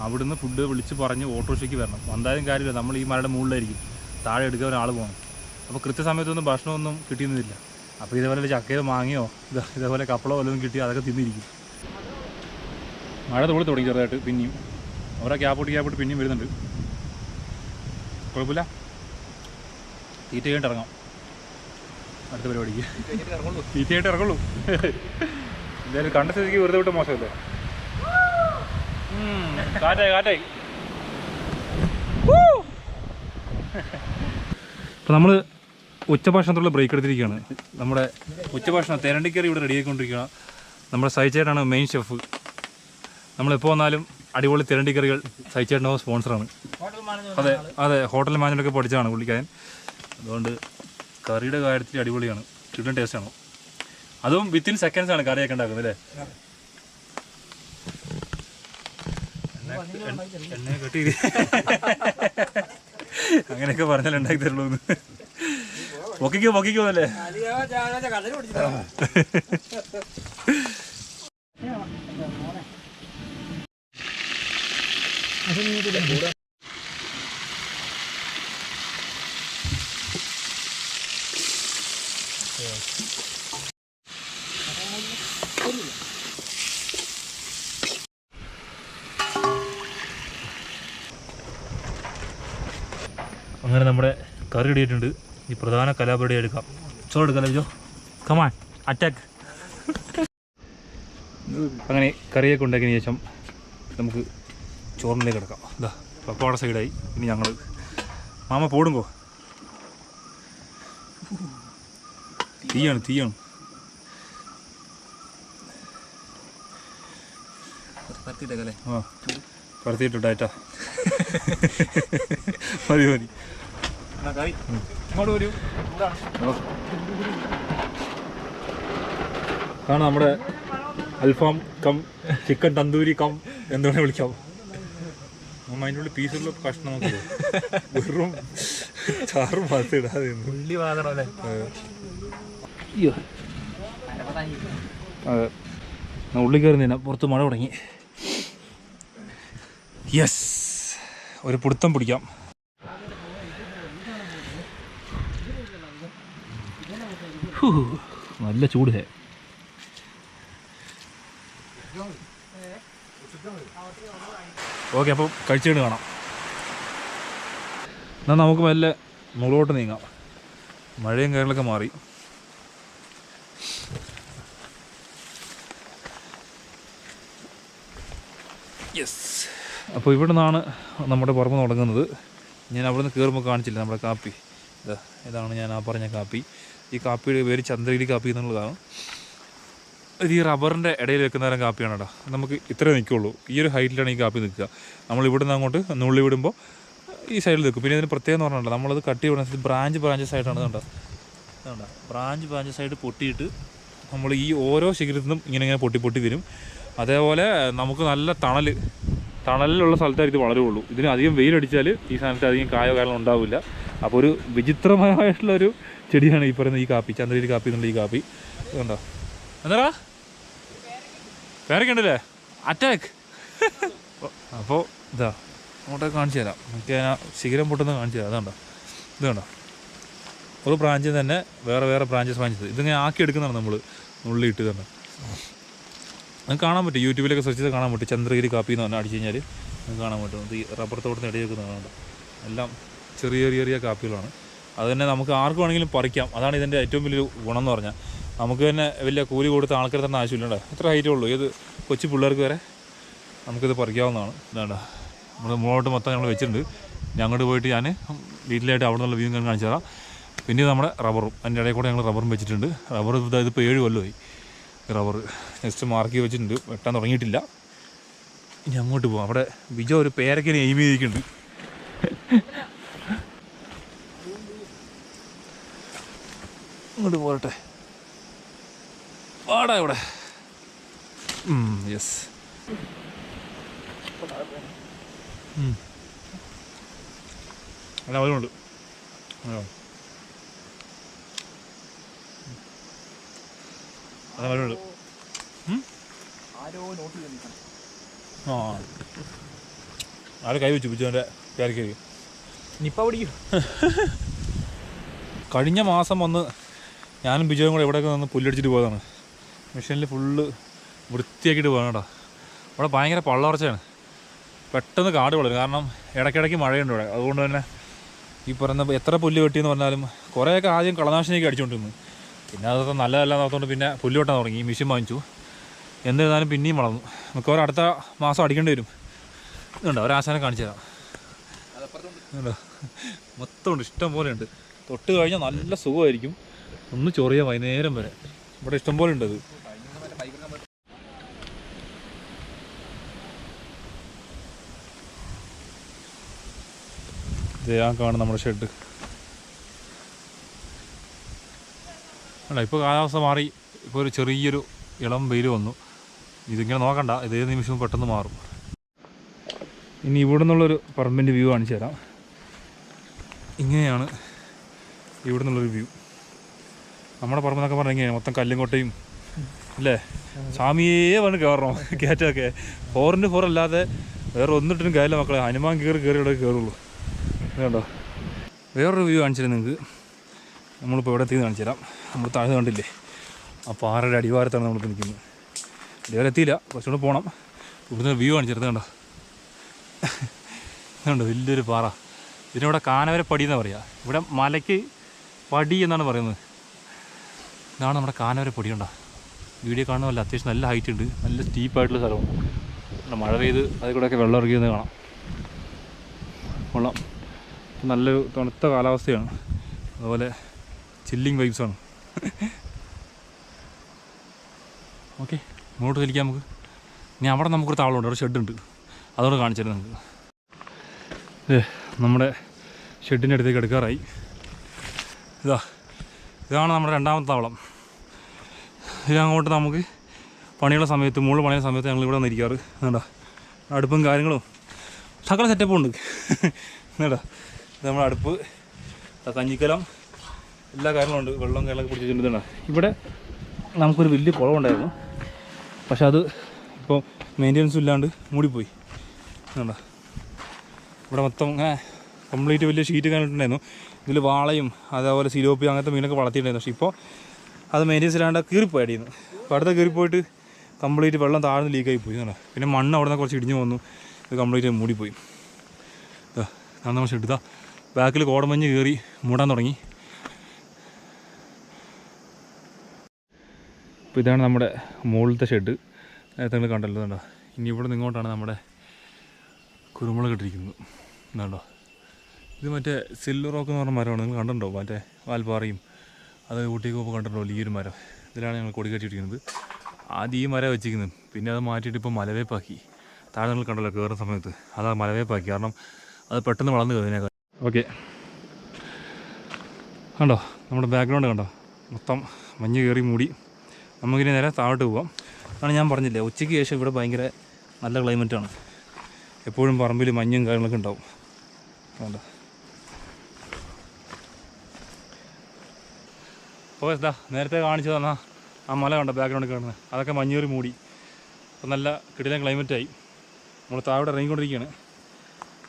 അവിടുന്ന് ഫുഡ് വിളിച്ച് പറഞ്ഞ് ഓട്ടോറിക്ഷയ്ക്ക് വരണം. വന്നാലും കാര്യമില്ല, നമ്മൾ ഈ മലയുടെ മുകളിലായിരിക്കും, താഴെ എടുക്കാൻ ഒരാൾ പോകണം. അപ്പോൾ കൃത്യസമയത്തൊന്നും ഭക്ഷണമൊന്നും കിട്ടിയിരുന്നില്ല. അപ്പോൾ ഇതേപോലെ ചക്കയോ മാങ്ങയോ ഇതേപോലെ കപ്പളോ വല്ലതും കിട്ടി അതൊക്കെ തിന്നിരിക്കും. മഴ തുടങ്ങി ചെറുതായിട്ട്. പിന്നെയും ഓരോ ക്യാപ്പിട്ട് പിന്നെയും വരുന്നുണ്ട്. കുഴപ്പമില്ല, തീറ്റ കഴിഞ്ഞിട്ട് ഇറങ്ങാം അടുത്ത പരിപാടിക്ക്. തീറ്റയായിട്ട് ഇറങ്ങുള്ളൂ. എന്തായാലും കണ്ട സ്ഥിതിക്ക് വെറുതെ വിട്ട് മോശമല്ലേ? കാറ്റായി. അപ്പോൾ നമ്മൾ ഉച്ചഭക്ഷണത്തിലുള്ള ബ്രേക്ക് എടുത്തിരിക്കുകയാണ്. നമ്മുടെ ഉച്ചഭക്ഷണം തെരണ്ടിക്കറി ഇവിടെ റെഡി ആയിക്കൊണ്ടിരിക്കുകയാണ്. നമ്മുടെ സൈച്ചേട്ടാണ് മെയിൻ ഷെഫ്. നമ്മളെപ്പോൾ വന്നാലും അടിപൊളി തിരണ്ടി കറികൾ സഹിച്ചേട്ടനോ സ്പോൺസറാണ്. അതെ അതെ, ഹോട്ടൽ മാനേജ്മെൻ്റൊക്കെ പഠിച്ചതാണ് പുള്ളിക്കാരൻ. അതുകൊണ്ട് കറിയുടെ കാര്യത്തിൽ അടിപൊളിയാണ്, കിട്ടുന്ന ടേസ്റ്റാണ്. അതും വിത്തിൻ സെക്കൻഡ്സാണ് കറിയൊക്കെ ഉണ്ടാക്കുന്നത് അല്ലേ? എണ്ണ കെട്ടി അങ്ങനെയൊക്കെ പറഞ്ഞാൽ ഉണ്ടാക്കി തരുള്ളൂ എന്ന്. പൊക്കിക്കോ അല്ലേ? അങ്ങനെ നമ്മുടെ കറി ഇടിയിട്ടുണ്ട്. ഈ പ്രധാന കലാപരിപാടി എടുക്കാം. ചോറെടുക്കാം ലഭിച്ചോ, കമാൻ അറ്റാക്ക്. അങ്ങനെ കറിയൊക്കെ ഉണ്ടാക്കിയതിന് ശേഷം നമുക്ക് ചോറിലേക്ക് കിടക്കാം. ഇതാ പപ്പാടെ സൈഡായി. ഇനി ഞങ്ങൾ മാമ പോടുങ്കോ. തീയാണ് ആ പരത്തിയിട്ടാ മതി ഇങ്ങോട്ട് വരൂ. കാണാം നമ്മുടെ അൽഫാം കം ചിക്കൻ തന്തൂരി കം എന്തുവേണേ വിളിക്കാം. അതിൻ്റെ ഉള്ളിൽ പീസുള്ള കഷ്ണം നോക്കി വെറും ചാറും ഭാഗത്ത് ഇടാതെ അതെ. ഉള്ളിൽ കയറി തന്നെ പുറത്ത് മഴ തുടങ്ങി. യെസ്, ഒരു പിടുത്തം പിടിക്കാം. നല്ല ചൂട്. ഓക്കെ, അപ്പോൾ കഴിച്ചിട്ട് കാണാം. എന്നാൽ നമുക്ക് മെല്ലെ മുകളോട്ട് നീങ്ങാം. മഴയും കാര്യങ്ങളൊക്കെ മാറി. യെസ്, അപ്പോൾ ഇവിടെ നിന്നാണ് നമ്മുടെ പുറമെ തുടങ്ങുന്നത്. ഞാൻ അവിടെ നിന്ന് കയറുമ്പോൾ കാണിച്ചില്ല നമ്മുടെ കാപ്പി. ഇതാണ് ഞാൻ ആ പറഞ്ഞ കാപ്പി. ഈ കാപ്പിയുടെ പേര് ചന്ദ്രഗിരി കാപ്പി എന്നുള്ളതാണ്. ഇത് ഈ റബ്ബറിൻ്റെ ഇടയിൽ വെക്കുന്ന തരം കാപ്പിയാണ് കേട്ടോ. നമുക്ക് ഇത്രേ നിൽക്കുള്ളൂ. ഈ ഒരു ഹൈറ്റിലാണ് ഈ കാപ്പി നിൽക്കുക. നമ്മൾ ഇവിടെ നിന്ന് അങ്ങോട്ട് നുള്ളി വിടുമ്പോൾ ഈ സൈഡിൽ നിൽക്കും. പിന്നെ ഇതിന് പ്രത്യേകം എന്ന് പറഞ്ഞിട്ടുണ്ട്, നമ്മളത് കട്ട് ചെയ്യുന്ന ബ്രാഞ്ചസ് ആയിട്ടാണ് കണ്ടോ. ബ്രാഞ്ചസ് ആയിട്ട് പൊട്ടിയിട്ട് നമ്മൾ ഈ ഓരോ ശിഖരത്തിൽ നിന്നും ഇങ്ങനെ പൊട്ടി വരും. അതേപോലെ നമുക്ക് നല്ല തണലിലുള്ള സ്ഥലത്തായിട്ട് ഇത് വളരുള്ളൂ. ഇതിന് അധികം വെയിലടിച്ചാൽ ഈ സാധനത്തിൽ അധികം കായോ കാരണം ഉണ്ടാവില്ല. അപ്പോൾ ഒരു വിചിത്രമായിട്ടുള്ളൊരു ചെടിയാണ് ഈ പറയുന്ന ഈ കാപ്പി, ചന്ദ്രഗിരി കാപ്പി എന്നുള്ള ഈ കാപ്പി. കണ്ടോ എന്താ പേരൊക്കെ ഉണ്ടല്ലേ, അറ്റാക്ക്. അപ്പോൾ ഇതാ അങ്ങോട്ടൊക്കെ കാണിച്ചു തരാം. നമുക്ക് ഞാൻ ശിഖരം പൊട്ടുന്നത് കാണിച്ചു തരാം. അതുകൊണ്ടോ ഇത് കണ്ടോ, ഒരു ബ്രാഞ്ചിൽ തന്നെ വേറെ ബ്രാഞ്ചസ് ഇതിങ്ങനെ ആക്കി എടുക്കുന്നതാണ് നമ്മൾ നുള്ളിയിട്ട് തന്നെ. അത് കാണാൻ പറ്റും, യൂട്യൂബിലൊക്കെ സെർച്ച് ചെയ്ത് കാണാൻ പറ്റും. ചന്ദ്രഗിരി കാപ്പി എന്ന് പറഞ്ഞാൽ അടിച്ചു കഴിഞ്ഞാൽ നമുക്ക് കാണാൻ പറ്റും. ഇത് ഈ റബ്ബർ തോട്ടത്തിന് ഇടയിൽ വെക്കുന്നതാണ്. എല്ലാം ചെറിയ കാപ്പികളാണ്. അത് തന്നെ നമുക്ക് ആർക്ക് വേണമെങ്കിലും പറിക്കാം. അതാണ് ഇതിൻ്റെ ഏറ്റവും വലിയൊരു ഗുണം എന്ന് പറഞ്ഞാൽ. നമുക്ക് തന്നെ വലിയ കൂലി കൊടുത്ത ആൾക്കാർ തന്നെ ആവശ്യമില്ല. എത്ര ഹൈറ്റേ ഉള്ളൂ, ഏത് കൊച്ചു പിള്ളേർക്ക് വരെ നമുക്കിത് പറിക്കാവുന്നതാണ്. ഇതാണ്ട നമ്മൾ മുകളോട്ട് മൊത്തം ഞങ്ങൾ വെച്ചിട്ടുണ്ട്. ഞങ്ങോട്ട് പോയിട്ട് ഞാൻ ഡീറ്റെയിലായിട്ട് അവിടെ നിന്നുള്ള വ്യൂ ഞാൻ കാണിച്ചു തരാം. പിന്നെ നമ്മുടെ റബ്ബറും അതിൻ്റെ ഇടയിൽ കൂടെ ഞങ്ങൾ റബ്ബറും വെച്ചിട്ടുണ്ട്. റബ്ബർ ഇതിപ്പോൾ 7 കൊല്ലമായി റബ്ബർ നെക്സ്റ്റ് മാർക്ക് വെച്ചിട്ടുണ്ട്. വെട്ടാൻ തുടങ്ങിയിട്ടില്ല. ഇനി അങ്ങോട്ട് പോകാം. അവിടെ വിജോ ഒരു പേരക്കിനെ എയിം ചെയ്തിരിക്കുന്നുണ്ട്. ഇങ്ങോട്ട് പോരട്ടെ, വാടാ ഇവിടെ. യെസ്, അല്ല അവരുണ്ട്. അവരുണ്ട്. ആ ആരെ കൈ വെച്ചു പിച്ചോൻ്റെ പേരക്കേക്ക് നിപ്പ പിടിക്കും. കഴിഞ്ഞ മാസം വന്ന് ഞാനും ബിജോയും കൂടെ ഇവിടെയൊക്കെ നിന്ന് പുല്ലടിച്ചിട്ട് പോയതാണ്. മെഷീനിൽ ഫുള്ള് വൃത്തിയാക്കിയിട്ട് പോകണം കേട്ടോ. അവിടെ ഭയങ്കര പള്ളർച്ചയാണ്. പെട്ടെന്ന് കാട് വളരും. കാരണം ഇടയ്ക്കിടയ്ക്ക് മഴയുണ്ട് ഇവിടെ. അതുകൊണ്ട് തന്നെ ഈ പറയുന്ന എത്ര പുല്ല് വെട്ടിയെന്ന് പറഞ്ഞാലും കുറേയൊക്കെ ആദ്യം കളനാശിനിയൊക്കെ അടിച്ചുകൊണ്ടിരുന്നു. പിന്നെ അതൊക്കെ നല്ലതല്ല എന്നോർത്തുകൊണ്ട് പിന്നെ പുല്ല് വെട്ടാൻ തുടങ്ങി. ഈ മെഷീൻ വാങ്ങിച്ചു. എന്നിരുന്നാലും പിന്നെയും വളർന്നു. മിക്കവാറും അടുത്ത മാസം അടിക്കേണ്ടി വരും. ഇതുണ്ടോ ഒരാശാനെ കാണിച്ചു തരാം. ഇതുണ്ടോ മൊത്തമുണ്ട്, ഇഷ്ടം പോലെ ഉണ്ട്. തൊട്ട് കഴിഞ്ഞാൽ നല്ല സുഖമായിരിക്കും. ഒന്ന് ചൊറിയാം വൈകുന്നേരം വരെ. ഇവിടെ ഇഷ്ടം പോലെ ഉണ്ട്. അത് ഇത് ആ കാണും നമ്മുടെ ഷെഡ്. അല്ല ഇപ്പോൾ കാലാവസ്ഥ മാറി, ഇപ്പോൾ ഒരു ചെറിയൊരു ഇളം വെയിൽ വന്നു. ഇതിങ്ങനെ നോക്കണ്ട, ഇതേ നിമിഷവും പെട്ടെന്ന് മാറും. ഇനി ഇവിടെ നിന്നുള്ളൊരു പറമ്പിൻ്റെ വ്യൂ കാണിച്ചു തരാം. ഇങ്ങനെയാണ് ഇവിടെ നിന്നുള്ളൊരു വ്യൂ. നമ്മുടെ പറമ്പെന്നൊക്കെ പറഞ്ഞാൽ ഇങ്ങനെയാണ്, മൊത്തം കല്ലും കൊട്ടയും അല്ലേ. സ്വാമിയേ വന്ന് കയറണം കയറ്റമൊക്കെ. 4x4 അല്ലാതെ വേറെ ഒന്നിട്ടും കാര്യമില്ല മക്കളെ. ഹനുമാൻ കയറിയുടെ കയറുള്ളൂ. അതുകൊണ്ടോ വേറൊരു വ്യൂ കാണിച്ചു തരാം നിങ്ങൾക്ക്. നമ്മളിപ്പോൾ ഇവിടെ എത്തിയെന്ന് കാണിച്ചു തരാം. നമ്മൾ താഴ്ന്നു കണ്ടില്ലേ, ആ പാറയുടെ അടിവാരത്താണ് നമ്മളിപ്പോൾ നിൽക്കുന്നത്. ഇതുവരെ എത്തിയില്ല, കുറച്ചുകൂടെ പോകണം. ഇവിടുന്ന് വ്യൂ കാണിച്ചു തരുന്നത് കണ്ടോ. കണ്ടോ വലിയൊരു പാറ. ഇതിനിവിടെ കാനവരപ്പടി എന്നാണ് പറയുക. ഇവിടെ മലയ്ക്ക് പടി എന്നാണ് പറയുന്നത്. ഇതാണ് നമ്മുടെ കാനവരപ്പടി. കണ്ടോ വീഡിയോ കാണുന്നതല്ല, അത്യാവശ്യം നല്ല ഹൈറ്റ് ഉണ്ട്, നല്ല സ്റ്റീപ്പായിട്ടുള്ള സ്ഥലമാണ്. മഴ പെയ്ത് അതിൽ കൂടെയൊക്കെ വെള്ളം ഇറങ്ങിയെന്ന് കാണാം. കൊള്ളാം. നല്ലൊരു തണുത്ത കാലാവസ്ഥയാണ്, അതുപോലെ ചില്ലിങ് വൈബ്സാണ്. ഓക്കെ, ഇങ്ങോട്ട് വലിക്കാം നമുക്ക്. ഇനി അവിടെ നമുക്കൊരു താവളമുണ്ട്, അവിടെ ഷെഡുണ്ട്, അതോടെ കാണിച്ചു തരാം നമുക്ക്. നമ്മുടെ ഷെഡിൻ്റെ അടുത്തേക്ക് എടുക്കാറായി. ഇതാണ് നമ്മുടെ രണ്ടാമത്തെ താവളം. ഇതങ്ങോട്ട് നമുക്ക് പണിയുള്ള സമയത്ത്, മുകളിൽ പണിയുന്ന സമയത്ത് ഞങ്ങൾ ഇവിടെ വന്നിരിക്കാറ്. എന്താ അടുപ്പും കാര്യങ്ങളും സകല സെറ്റപ്പും ഉണ്ട്. എന്താ ഇത് നമ്മുടെ അടുപ്പ്, കഞ്ഞിക്കലം, എല്ലാ കാര്യങ്ങളും ഉണ്ട്. വെള്ളം കാര്യങ്ങളൊക്കെ പിടിച്ചിട്ടുണ്ട്. ഇതാണ് ഇവിടെ നമുക്കൊരു വലിയ കുളമുണ്ടായിരുന്നു, പക്ഷെ അത് ഇപ്പോൾ മെയിൻ്റെനൻസും ഇല്ലാണ്ട് മൂടിപ്പോയി. എന്താ ഇവിടെ മൊത്തം കംപ്ലീറ്റ് വലിയ ഷീറ്റ് കാണിട്ടുണ്ടായിരുന്നു. ഇതിൽ വാളയും അതേപോലെ സിലോപ്പി അങ്ങനത്തെ മീനൊക്കെ വളർത്തിയിട്ടുണ്ടായിരുന്നു. പക്ഷേ ഇപ്പോൾ അത് മെയിൻ്റെനൻസ് ഇല്ലാണ്ട് കീറിപ്പോയി അടിയുന്നു. അപ്പോൾ അടുത്ത കീറിപ്പോയിട്ട് കംപ്ലീറ്റ് വെള്ളം താഴ്ന്ന് ലീക്കായി പോയി. എന്നാ പിന്നെ മണ്ണ് അവിടെ നിന്ന് കുറച്ച് ഇടിഞ്ഞു വന്നു, ഇത് കംപ്ലീറ്റ് മൂടിപ്പോയി. അതാണ് നമ്മൾ ഷെഡ്. ബാക്കിൽ കോടമഞ്ഞ് കയറി മൂടാൻ തുടങ്ങി. അപ്പോൾ ഇതാണ് നമ്മുടെ മുകളിലത്തെ ഷെഡ്. നേരത്തെ നിങ്ങൾ കണ്ടല്ലോ. കണ്ടോ ഇനി ഇവിടെ നിങ്ങോട്ടാണ് നമ്മുടെ കുരുമുളക് ഇട്ടിരിക്കുന്നത്. എന്താണ്ടോ ഇത് മറ്റേ സിൽവർ റോക്ക് എന്ന് പറഞ്ഞ മരമാണ്. നിങ്ങൾ കണ്ടിട്ടുണ്ടോ? മറ്റേ വാൽപ്പാറയും അത് ഊട്ടിയൊക്കെ കണ്ടിട്ടുണ്ടോ? ഈ ഒരു മരം, ഇതിലാണ് ഞങ്ങൾ കൊടി കെട്ടിയിരിക്കുന്നത്. ആദ്യം ഈ മരം വെച്ചിരിക്കുന്നത്, പിന്നെ അത് മാറ്റിയിട്ട് ഇപ്പോൾ മലവേപ്പാക്കി. താഴെ നിങ്ങൾ കണ്ടല്ലോ കയറുന്ന സമയത്ത്, അത് മലവേപ്പാക്കി. കാരണം അത് പെട്ടെന്ന് വളർന്ന് കയറിനേക്കാൾ. ഓക്കെ, കണ്ടോ നമ്മുടെ ബാക്ക്ഗ്രൗണ്ട് കണ്ടോ, മൊത്തം മഞ്ഞ് കയറി മൂടി. നമുക്കിനി നേരെ താഴോട്ട് പോവാം. അതാണ് ഞാൻ പറഞ്ഞില്ലേ, ഉച്ചയ്ക്ക് ശേഷം ഇവിടെ ഭയങ്കര നല്ല ക്ലൈമറ്റാണ്. എപ്പോഴും പറമ്പിൽ മഞ്ഞും കാര്യങ്ങളൊക്കെ ഉണ്ടാവും. കണ്ടോ അപ്പോൾ നേരത്തെ കാണിച്ചു തന്നാൽ ആ മല കണ്ടോ ബാക്ക്ഗ്രൗണ്ടിൽ കാണുന്നത്, അതൊക്കെ മഞ്ഞേറി മൂടി. അപ്പോൾ നല്ല കിടിലൻ ക്ലൈമറ്റായി. നമ്മൾ താഴെ ഇറങ്ങിക്കൊണ്ടിരിക്കുകയാണ്.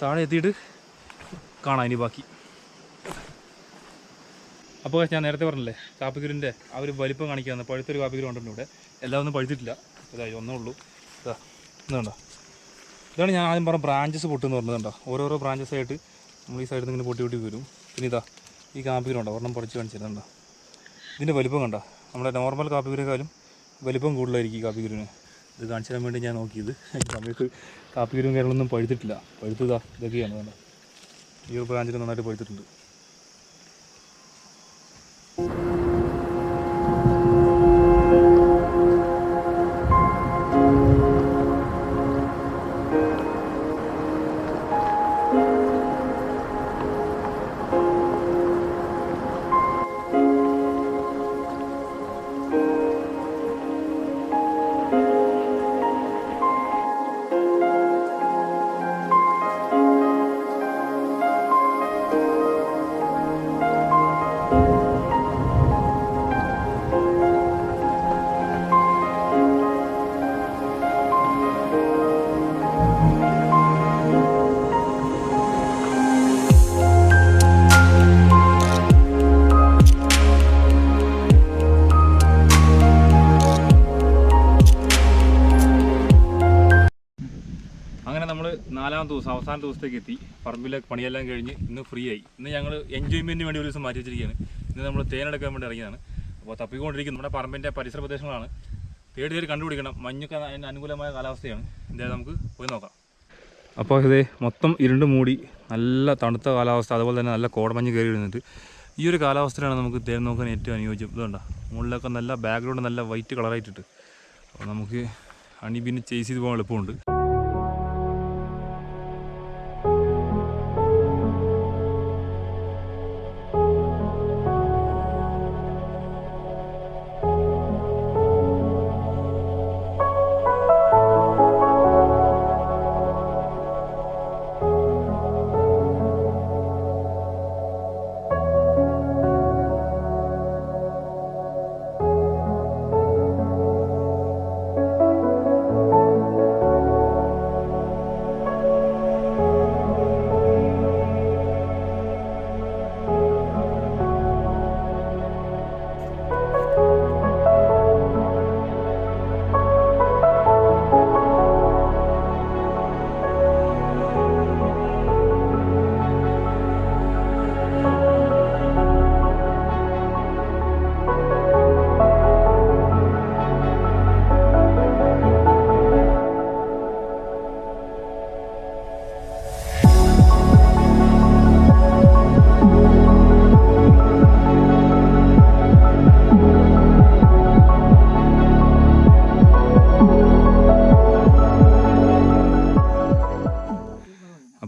താഴെ എത്തിയിട്ട് കാണാം ഇനി ബാക്കി. അപ്പോൾ ഞാൻ നേരത്തെ പറഞ്ഞില്ലേ കാപ്പിക്കുരുവിൻ്റെ ആ ഒരു വലിപ്പം കാണിക്കാമെന്ന്. പഴുത്തൊരു കാപ്പിക്കുരു കണ്ടിട്ടുണ്ട് ഇവിടെ. എല്ലാം ഒന്നും പഴുത്തിട്ടില്ല, ഇതായി ഒന്നേ ഉള്ളൂ. ഇതുണ്ടോ, ഇതാണ് ഞാൻ ആദ്യം പറഞ്ഞ ബ്രാഞ്ചസ് പൊട്ടെന്ന് പറഞ്ഞത്. കണ്ടോ ഓരോരോ ബ്രാഞ്ചസ് ആയിട്ട് നമ്മൾ ഈ സൈഡിൽ നിന്ന് ഇങ്ങനെ പൊട്ടി പൊട്ടി വരും. പിന്നെ ഈ കാപ്പിക്കുരുണ്ടോ ഒരെണ്ണം പൊടിച്ച് കാണിച്ചിരുന്നുണ്ടോ. ഇതിൻ്റെ വലിപ്പം കണ്ടോ, നമ്മുടെ നോർമൽ കാപ്പിക്കുരുക്കാലും വലിപ്പം കൂടുതലായിരിക്കും ഈ കാപ്പിക്കുരുവിന്. ഇത് കാണിച്ചു തരാൻ വേണ്ടി ഞാൻ നോക്കിയത്. ഈ സമയത്ത് കാപ്പിക്കുരും കാര്യങ്ങളൊന്നും പഴുത്തിട്ടില്ല. പഴുത്തതാ ഇതൊക്കെയാണ്. കണ്ടോ ഈ ഒരു ബ്രാഞ്ചിൽ നന്നായിട്ട് പഴുത്തിട്ടുണ്ട്. നാലാമത്തെ ദിവസം അവസാന ദിവസത്തേക്ക് എത്തി. പറമ്പിലെ പണിയെല്ലാം കഴിഞ്ഞ് ഇന്ന് ഫ്രീ ആയി. ഇന്ന് ഞങ്ങൾ എൻജോയ്മെൻറ്റിന് വേണ്ടി ഒരു ദിവസം മാറ്റി വെച്ചിരിക്കുകയാണ്. ഇന്ന് നമ്മൾ തേനെടുക്കാൻ വേണ്ടി ഇറങ്ങിയതാണ്. അപ്പോൾ തപ്പിക്കൊണ്ടിരിക്കുന്നത് നമ്മുടെ പറമ്പിൻ്റെ പരിസര പ്രദേശങ്ങളാണ്. തേടി കണ്ടുപിടിക്കണം. മഞ്ഞൊക്കെ അതിന് അനുകൂലമായ കാലാവസ്ഥയാണ്. എന്തായാലും നമുക്ക് പോയി നോക്കാം. അപ്പോൾ ഇതേ മൊത്തം ഇരുണ്ട് മൂടി, നല്ല തണുത്ത കാലാവസ്ഥ, അതുപോലെ തന്നെ നല്ല കോടമഞ്ഞ് കയറി വരുന്നുണ്ട്. ഈ ഒരു കാലാവസ്ഥയിലാണ് നമുക്ക് തേൻ നോക്കാൻ ഏറ്റവും അനുയോജ്യം. ഇതുകൊണ്ടാ മുകളിലൊക്കെ നല്ല ബാക്ക്ഗ്രൗണ്ട് നല്ല വൈറ്റ് കളറായിട്ടിട്ട്, അപ്പോൾ നമുക്ക് അണി പിന്നെ ചേസ് ചെയ്ത് പോകാൻ എളുപ്പമുണ്ട്.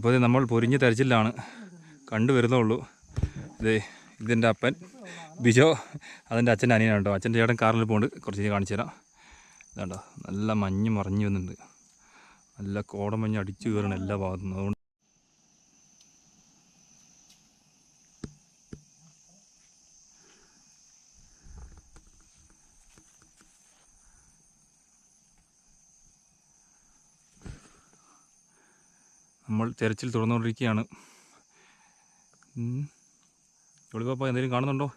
അപ്പോൾ ഇത് നമ്മൾ പൊരിഞ്ഞ തെരച്ചിലാണ് കണ്ടുവരുന്നുള്ളൂ. ഇതിൻ്റെ അപ്പൻ ബിജോ, അതിൻ്റെ അച്ഛൻ്റെ അനിയനാണ് കേട്ടോ. അച്ഛൻ്റെ ചേട്ടൻ കാറിൽ പോകുന്നുണ്ട്, കുറച്ച് കാണിച്ചു തരാം. ഇതാണ്ടോ നല്ല മഞ്ഞ് മറിഞ്ഞു വന്നിട്ടുണ്ട്, നല്ല കോടമഞ്ഞ് അടിച്ചു കയറണം എല്ലാ ഭാഗത്തുനിന്നും. അതുകൊണ്ട് നമ്മൾ തെരച്ചിൽ തുറന്നുകൊണ്ടിരിക്കുകയാണ്. ജോളിപ്പാപ്പ എന്തെങ്കിലും കാണുന്നുണ്ടോ?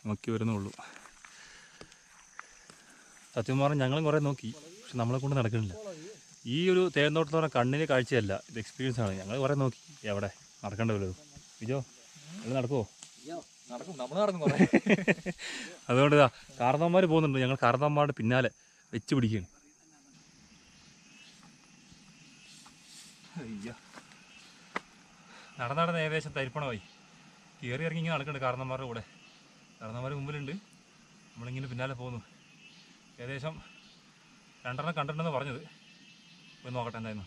നോക്കി വരുന്നുള്ളൂ. സത്യം പറഞ്ഞാൽ ഞങ്ങളും കുറേ നോക്കി, പക്ഷെ നമ്മളെ കൊണ്ട് നടക്കുന്നില്ല. ഈ ഒരു തേൻതോട്ടം പറഞ്ഞാൽ കണ്ണിന് കാഴ്ചയല്ല, ഇത് എക്സ്പീരിയൻസ് ആണ്. ഞങ്ങൾ കുറേ നോക്കി, എവിടെ നടക്കേണ്ടല്ലോ. ബിജോ അത് നടക്കുമോ? അതുകൊണ്ട് ഇതാ കാരണവന്മാർ പോകുന്നുണ്ട്, ഞങ്ങൾ കാരണവന്മാരുടെ പിന്നാലെ വെച്ച് പിടിക്കുകയാണ്. നടന്ന് ഏകദേശം തരിപ്പണമായി. കയറി ഇറങ്ങി ഇങ്ങനെ നടക്കുന്നുണ്ട് കാരണവന്മാരുടെ കൂടെ. കാരണവന്മാർ മുമ്പിലുണ്ട്, നമ്മളിങ്ങനെ പിന്നാലെ പോകുന്നു. ഏകദേശം 2 കണ്ടിട്ടുണ്ടെന്ന് പറഞ്ഞത്. പോയി നോക്കട്ടെ എന്തായിരുന്നു.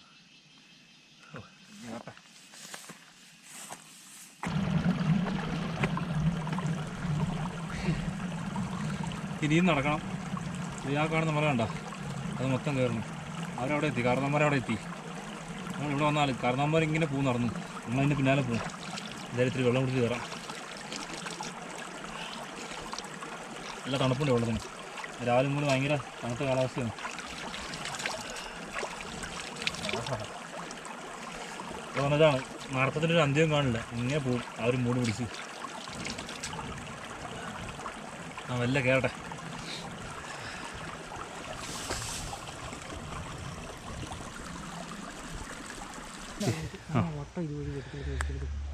ഇനിയും നടക്കണം. ഞാൻ കാണുന്ന മല കണ്ട, അത് മൊത്തം കയറണം. അവരവിടെ എത്തി, കാരണവന്മാരവിടെ എത്തി. നമ്മളിവിടെ വന്നാൽ കാരണവന്മാർ ഇങ്ങനെ പോകും നടന്നു, നമ്മളതിൻ്റെ പിന്നാലെ പോകും. എന്തായാലും ഇത്തിരി വെള്ളം കുടിച്ച് കയറാം. നല്ല തണുപ്പുണ്ട് വെള്ളത്തിന്. രാവിലെ മുതൽ ഭയങ്കര തണുത്ത കാലാവസ്ഥയാണ്. പറഞ്ഞതാണ് നടത്തത്തിനൊരു അന്ത്യം കാണില്ല, ഇങ്ങനെ പോകും. ആ ഒരു മൂട് പിടിച്ച് വല്ല കയറട്ടെ.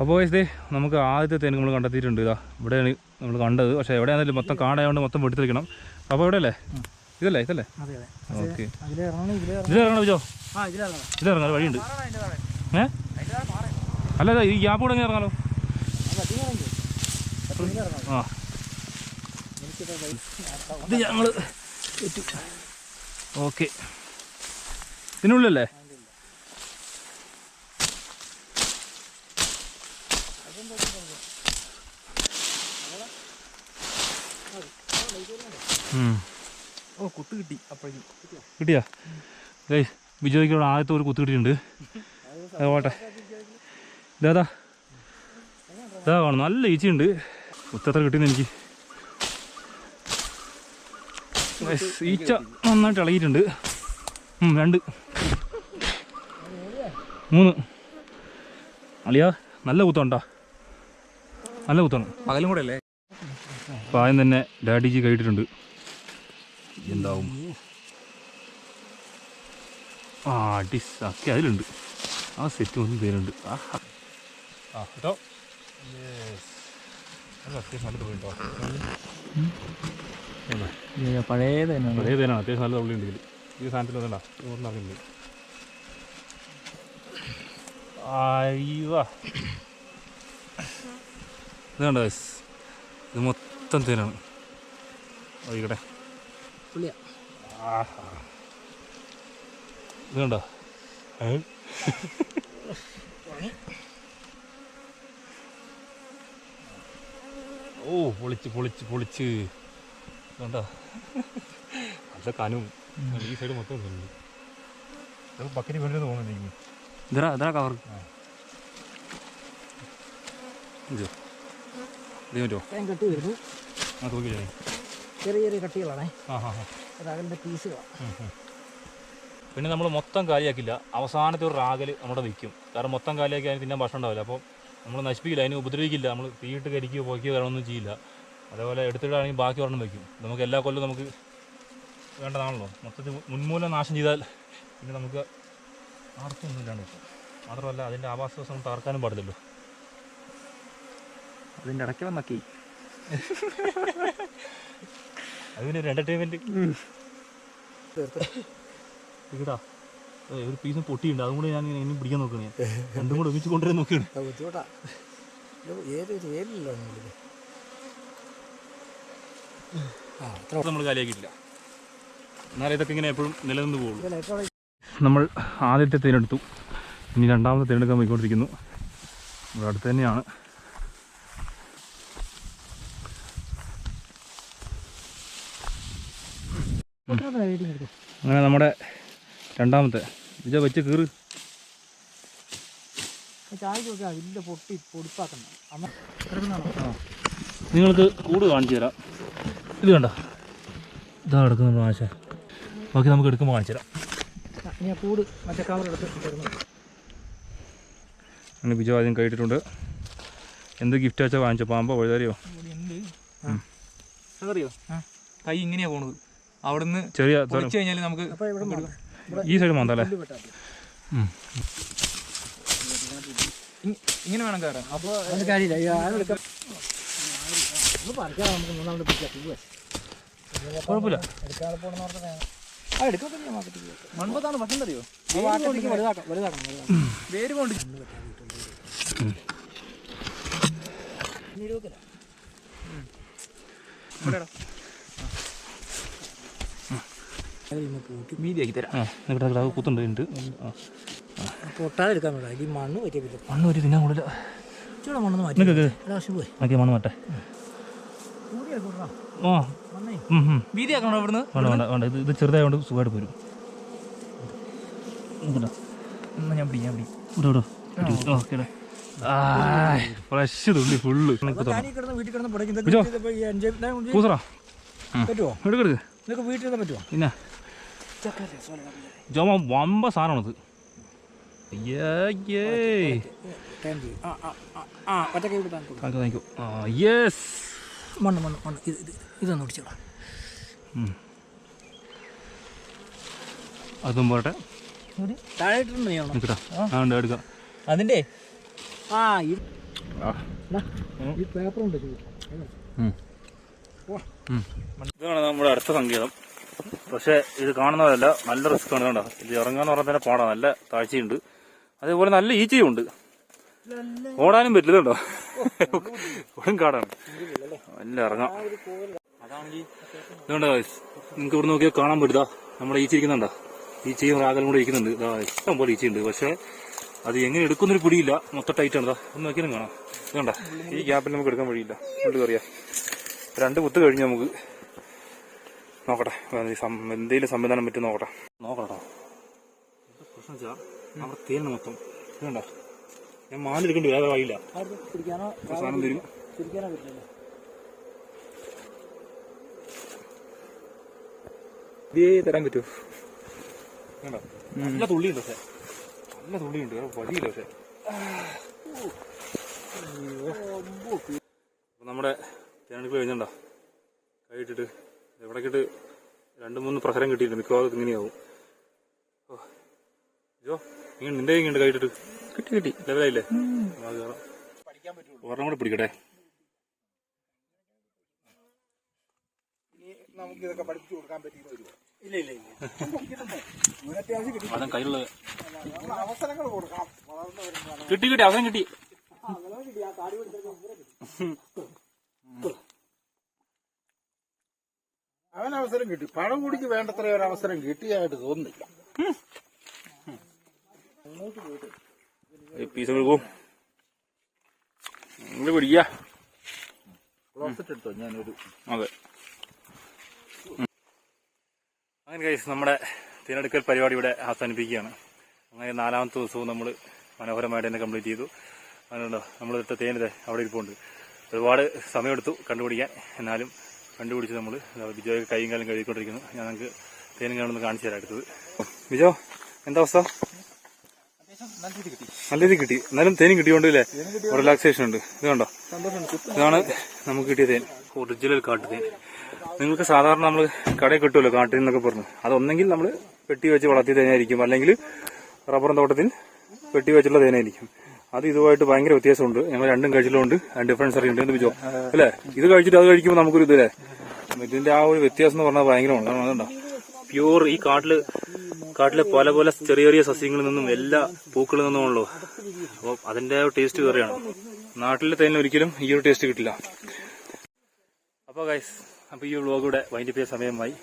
അപ്പോൾ ഇതേ നമുക്ക് ആദ്യത്തെ തേൻ നമ്മൾ കണ്ടെത്തിയിട്ടുണ്ട്. ഇതാ ഇവിടെയാണ് നമ്മൾ കണ്ടത്. പക്ഷേ എവിടെയാണെങ്കിലും മൊത്തം കാടായതുകൊണ്ട് മൊത്തം വെട്ടിത്തെളിക്കണം. അപ്പോൾ എവിടെയല്ലേ? ഇതല്ലേ? ഓക്കെ, ഇതിലിറങ്ങണം ബിജോ, ഇതിലിറങ്ങാം. അത് വഴിയുണ്ട്. അല്ല ഈ ഗ്യാപ്പ് കൂടെ എങ്ങനെ ഇറങ്ങാലോ? ആ ഇത് ഞങ്ങൾ ഓക്കെ. ഇതിനുള്ളിലല്ലേ? കുത്ത് കിട്ടി. അപ്പോഴേക്കും കിട്ടിയാ? ബിജോയ്ക്കുള്ള ആദ്യത്തെ ഒരു കുത്ത് കിട്ടിയിട്ടുണ്ട്. അത് പോട്ടെ. ഇതാ കാണും, നല്ല ഈച്ചയുണ്ട്. കുത്തത്ര കിട്ടിയെന്ന് എനിക്ക്. ഈച്ച നന്നായിട്ട് ഇളകിയിട്ടുണ്ട്. 2 3 അളിയാ, നല്ല കുത്തണ്ടാ, നല്ല കുത്താണ്. പകലും കൂടെ അല്ലേ? അപ്പം ആദ്യം തന്നെ ഡാഡിജി കഴിയിട്ടിട്ടുണ്ട്. എന്താവും? ആ ഡിസ് ഒക്കെ അതിലുണ്ട്. ആ സെറ്റ് ഒന്നും പേരുണ്ട്. കേട്ടോ അത്യാവശ്യം നല്ല തുള്ളി കേട്ടോ. പഴയ തേനാണ്, അത്യാവശ്യം നല്ല തുള്ളി ഉണ്ട് ഇതിൽ. ഈ സാധനത്തിൽ വന്നണ്ട ഒന്നും അറിയില്ല. അയ്യോ ഇത് കണ്ടോ, ഇത് മൊത്തം തേനാണ്. വൈകട്ടെ ഇത് കണ്ടോ? ഓ പൊളിച്ച് കണ്ടോ? നല്ല കനവും. ഈ സൈഡ് മൊത്തം തോന്നുന്നുണ്ട്. ബക്കറ്റ് വേണ്ടി തോന്നുന്നു. ഇതാ കവർ കെട്ടി വരുന്നു. ആ തൂക്കില്ലേ? ചെറിയ കട്ടികളാണേ. റാഗലിൻ്റെ പീസുകളാണ്. പിന്നെ നമ്മൾ മൊത്തം കാലിയാക്കില്ല, അവസാനത്തെ ഒരു റാഗൽ നമ്മുടെ നിൽക്കും. കാരണം മൊത്തം കാലിയാക്കി അതിന് തിന്നാൻ ഭക്ഷണം ഉണ്ടാവില്ല. അപ്പോൾ നമ്മൾ നശിപ്പിക്കില്ല, അതിന് ഉപദ്രവിക്കില്ല. നമ്മൾ തീയിട്ട് കരിക്കുകയോ പൊയ്ക്കുകയോ വരണമൊന്നും ചെയ്യില്ല. അതേപോലെ എടുത്തിട്ടാണെങ്കിൽ ബാക്കി ഒരെണ്ണം വയ്ക്കും. നമുക്ക് എല്ലാ കൊല്ലം നമുക്ക് വേണ്ടതാണല്ലോ. മൊത്തത്തിൽ മുൻമൂലം നാശം ചെയ്താൽ പിന്നെ നമുക്ക് ആർക്കൊന്നും ഇല്ലാണ്ട് വെക്കും. മാത്രമല്ല അതിൻ്റെ ആവാസ വ്യവസ്ഥ നമുക്ക് തകർക്കാനും പാടില്ലല്ലോ. അതിൻ്റെ ഇടയ്ക്ക് വന്നൊക്കെ അതിന് ഒരു എൻ്റർടൈൻമെൻറ്റ് കേട്ടാ. ഒരു പീസും പൊട്ടിയുണ്ട്, അതും കൂടെ ഞാൻ ഇനിയും പിടിക്കാൻ നോക്കണേ. രണ്ടും കൂടെ ഒരുമിച്ച് കൊണ്ടുവരാൻ നോക്കുകയാണ്. നമ്മൾ കാലിയാക്കിയിട്ടില്ല, എന്നാലും ഇതൊക്കെ ഇങ്ങനെ എപ്പോഴും നിലനിന്ന് പോകുള്ളൂ. നമ്മൾ ആദ്യത്തെ തേനെടുത്തു. ഇനി രണ്ടാമത്തെ തേനെടുക്കാൻ പോയിക്കൊണ്ടിരിക്കുന്നു. ഇവിടെ അടുത്ത് തന്നെയാണ്. അങ്ങനെ നമ്മുടെ രണ്ടാമത്തെ ഇത് വെച്ച് കീറ്. നിങ്ങൾക്ക് കൂട് കാണിച്ചു തരാം. ഇത് കണ്ട, ഇതാ കിടക്കുന്ന ആശ. ബാക്കി നമുക്ക് എടുക്കുമ്പോൾ കാണിച്ചു തരാം. കൂട് മറ്റേ കവറെടുത്ത് അങ്ങനെ ബിജു ആദ്യം കഴിച്ചിട്ടുണ്ട്. എന്ത് ഗിഫ്റ്റ് വെച്ചാൽ വാങ്ങിച്ചോ? പാമ്പോ വഴുതാരിയോ? അറിയോ കൈ ഇങ്ങനെയാ പോണത്. അവിടുന്ന് ചെറിയ കഴിഞ്ഞാൽ നമുക്ക് ഈ സൈഡ് മാന്തല്ലേ? ഇങ്ങനെ വേണം കയറാൻ. അപ്പോൾ കാര്യമില്ല, കുഴപ്പമില്ല. മൺപത്താണ് ഭക്ഷണം അറിയോ? വേര് കൊണ്ട് മീതിയാക്കി തരാം. കുത്തുണ്ട്. പൊട്ടാതെടുക്കാൻ വേണ്ട. ഈ മണ്ണ് പറ്റിയ മണ്ണ് പറ്റി തിന്നാൻ കൂടില്ല. ചൂടെ മണ്ണൊന്ന് മാറ്റി പോയി മണ്ണ് മാറ്റേ. ആ വീതിയാക്കണോ ഇവിടുന്ന്? വേണ്ട വേണ്ട, ഇത് ചെറുതായതുകൊണ്ട് സുഖമായിട്ട് പോരും. ഞാൻ പിടിക്കാം. ഓക്കെ, ഫ്രഷ് തുള്ളി ഫുള്ള് പൂസറാ. പറ്റുമോ? എടുക്കെടുക്ക്. നിനക്ക് വീട്ടിൽ നിന്ന് പറ്റുമോ? പിന്നെ ജോമ വമ്പ സാധനമാണത്. മണ്ണ് മണ്ണ് മണ്ണ് ഇതൊന്ന് പിടിച്ചോളാം. അതും പോട്ടെ. താഴെ ഇട്ടിട്ടുണ്ട് എടുക്കാം. അതിന്റെ ഈ പേപ്പറുണ്ട്. ഇതാണ് നമ്മുടെ അടുത്ത സങ്കേതം. പക്ഷെ ഇത് കാണുന്നതല്ല, നല്ല റിസ്ക് ആണ്. കണ്ടോ, ഇത് ഇറങ്ങാന്ന് പറഞ്ഞാൽ തന്നെ പാടാ. നല്ല താഴ്ചയുണ്ട്, അതേപോലെ നല്ല ഈച്ചയും ഉണ്ട്. ഓടാനും പറ്റില്ല. കണ്ടോ, ഒടും കാടാണ്. നല്ല ഇറങ്ങാം. ഇതുകൊണ്ടാ നിങ്ങൾക്ക് ഇവിടെ നോക്കിയാൽ കാണാൻ പറ്റുതാ. നമ്മുടെ ഈച്ച ഇരിക്കുന്നുണ്ടോ? ഈച്ചയും റാഗലും കൂടെ ഇരിക്കുന്നുണ്ട്. ഇതാ ഇഷ്ടം പോലെ ഈച്ചയുണ്ട്. പക്ഷെ അത് എങ്ങനെ എടുക്കുന്നൊരു പിടിയില്ല. മൊത്തം ടൈറ്റ് ആണ്. ഒന്ന് നോക്കിയാലും കാണാം. ഇതുകൊണ്ടാ, ഈ ഗ്യാപ്പിൽ നമുക്ക് എടുക്കാൻ വഴിയില്ല. നമുക്ക് അറിയാം. 2 കുത്ത് കഴിഞ്ഞ് നമുക്ക് നോക്കട്ടെ, എന്തെങ്കിലും സംവിധാനം പറ്റും നോക്കട്ടെ. നോക്കട്ടോ, പ്രശ്നം വെച്ചാൽ അവിടെ തേന് മൊത്തം. ഇതുണ്ട, ഞാൻ മാലെടുക്കേണ്ടി വേറെ വഴിയില്ല. സാധനം തരും. ഇതേ തരാൻ പറ്റുമോ? വേണ്ട, നല്ല തുള്ളിയുണ്ട്. പക്ഷെ നല്ല തുള്ളിയുണ്ട്, വേറെ വഴിയില്ല. പക്ഷെ നമ്മുടെ തേനെടുപ്പ് കഴിഞ്ഞുണ്ടോ? കൈയിട്ടിട്ട് എവിടേക്കിട്ട് 2-3 പ്രഹരം കിട്ടിയിട്ടുണ്ട്. മിക്കവാറും ഇങ്ങനെയാവും. ജോ, ഇങ്ങനെ നിന്റെ ഇങ്ങനെ കൈയിട്ടിട്ട് കിട്ടി ലെവലായില്ലേ? ഒരെണ്ണം കൂടെ പിടിക്കട്ടെ. നമുക്കിതൊക്കെ പഠിപ്പിച്ചു കൊടുക്കാൻ പറ്റിയെന്ന് അതും കയ്യിലുള്ളത് അവസരങ്ങൾ കൊടുക്കണം. കിട്ടി അവസരം കിട്ടി. അവൻ അവസരം കിട്ടി. പഴം കുടിക്ക് വേണ്ടത്ര ഒരു അവസരം കിട്ടിയായിട്ട് തോന്നുന്നില്ല. പീസുകൾ പോവും. നിങ്ങൾ പിടിക്കുക. ക്ലോസറ്റ് എടുത്തോ? ഞാനൊരു അതെ. അങ്ങനെ കഴിച്ച് നമ്മുടെ തിരഞ്ഞെടുക്കൽ പരിപാടി ഇവിടെ അവസാനിപ്പിക്കുകയാണ്. അങ്ങനെ 4ാമത്തെ ദിവസവും നമ്മൾ മനോഹരമായിട്ട് തന്നെ കംപ്ലീറ്റ് ചെയ്തു. അതുകൊണ്ടോ നമ്മളിട്ട് തേനിത് അവിടെ ഇരിപ്പുണ്ട്. ഒരുപാട് സമയമെടുത്തു കണ്ടുപിടിക്കാൻ. എന്നാലും കണ്ടുപിടിച്ച് നമ്മൾ ബിജോയൊക്കെ കൈയും കാലം കഴുകിക്കൊണ്ടിരിക്കുന്നു. ഞാൻ നമുക്ക് തേനും കാണുന്നത് കാണിച്ചു തരാം എടുത്തത്. ബിജോ, എന്താ അവസ്ഥ? നല്ല രീതി കിട്ടി. എന്നാലും തേനും കിട്ടിയോണ്ട് അല്ലേ, റിലാക്സേഷൻ ഉണ്ട്. ഇത് കണ്ടോ, ഇതാണ് നമുക്ക് കിട്ടിയ തേൻ. ഒറിജിനൽ കാട്ടുതേൻ. നിങ്ങൾക്ക് സാധാരണ നമ്മൾ കടയിൽ കിട്ടുമല്ലോ കാട്ടിൽ നിന്നൊക്കെ പറഞ്ഞു. അതൊന്നെങ്കിൽ നമ്മൾ പെട്ടി വെച്ച് വളർത്തിയ തേനായിരിക്കും, അല്ലെങ്കിൽ റബ്ബറും തോട്ടത്തിൽ പെട്ടി വെച്ചുള്ള തേനായിരിക്കും. അത് ഇതുമായിട്ട് ഭയങ്കര വ്യത്യാസമുണ്ട്. ഞങ്ങൾ രണ്ടും കഴിച്ചിട്ടുണ്ട്. ഡിഫറൻസ് അറിയുന്നുണ്ട്. എന്ത് വെച്ചോ അല്ലേ? ഇത് കഴിച്ചിട്ട് അത് കഴിക്കുമ്പോൾ നമുക്കൊരു ഇതല്ലേ, ഇതിന്റെ ആ ഒരു വ്യത്യാസം എന്ന് പറഞ്ഞാൽ ഭയങ്കരമാണ്. കാരണം അതുകൊണ്ടോ പ്യൂർ ഈ കാട്ടിലെ പല പല ചെറിയ ചെറിയ സസ്യങ്ങളിൽ നിന്നും എല്ലാ പൂക്കളിൽ നിന്നുമുള്ളൂ. അപ്പോൾ അതിന്റെ ടേസ്റ്റ് വേറെയാണ്. നാട്ടിലെ തേനിൽ ഒരിക്കലും ഈ ഒരു ടേസ്റ്റ് കിട്ടില്ല. അപ്പോൾ ഗൈസ്, അപ്പോൾ ഈ വ്ളോഗ് ഇവിടെ വൈൻഡപ്പ് ചെയ്യാൻ സമയമായി.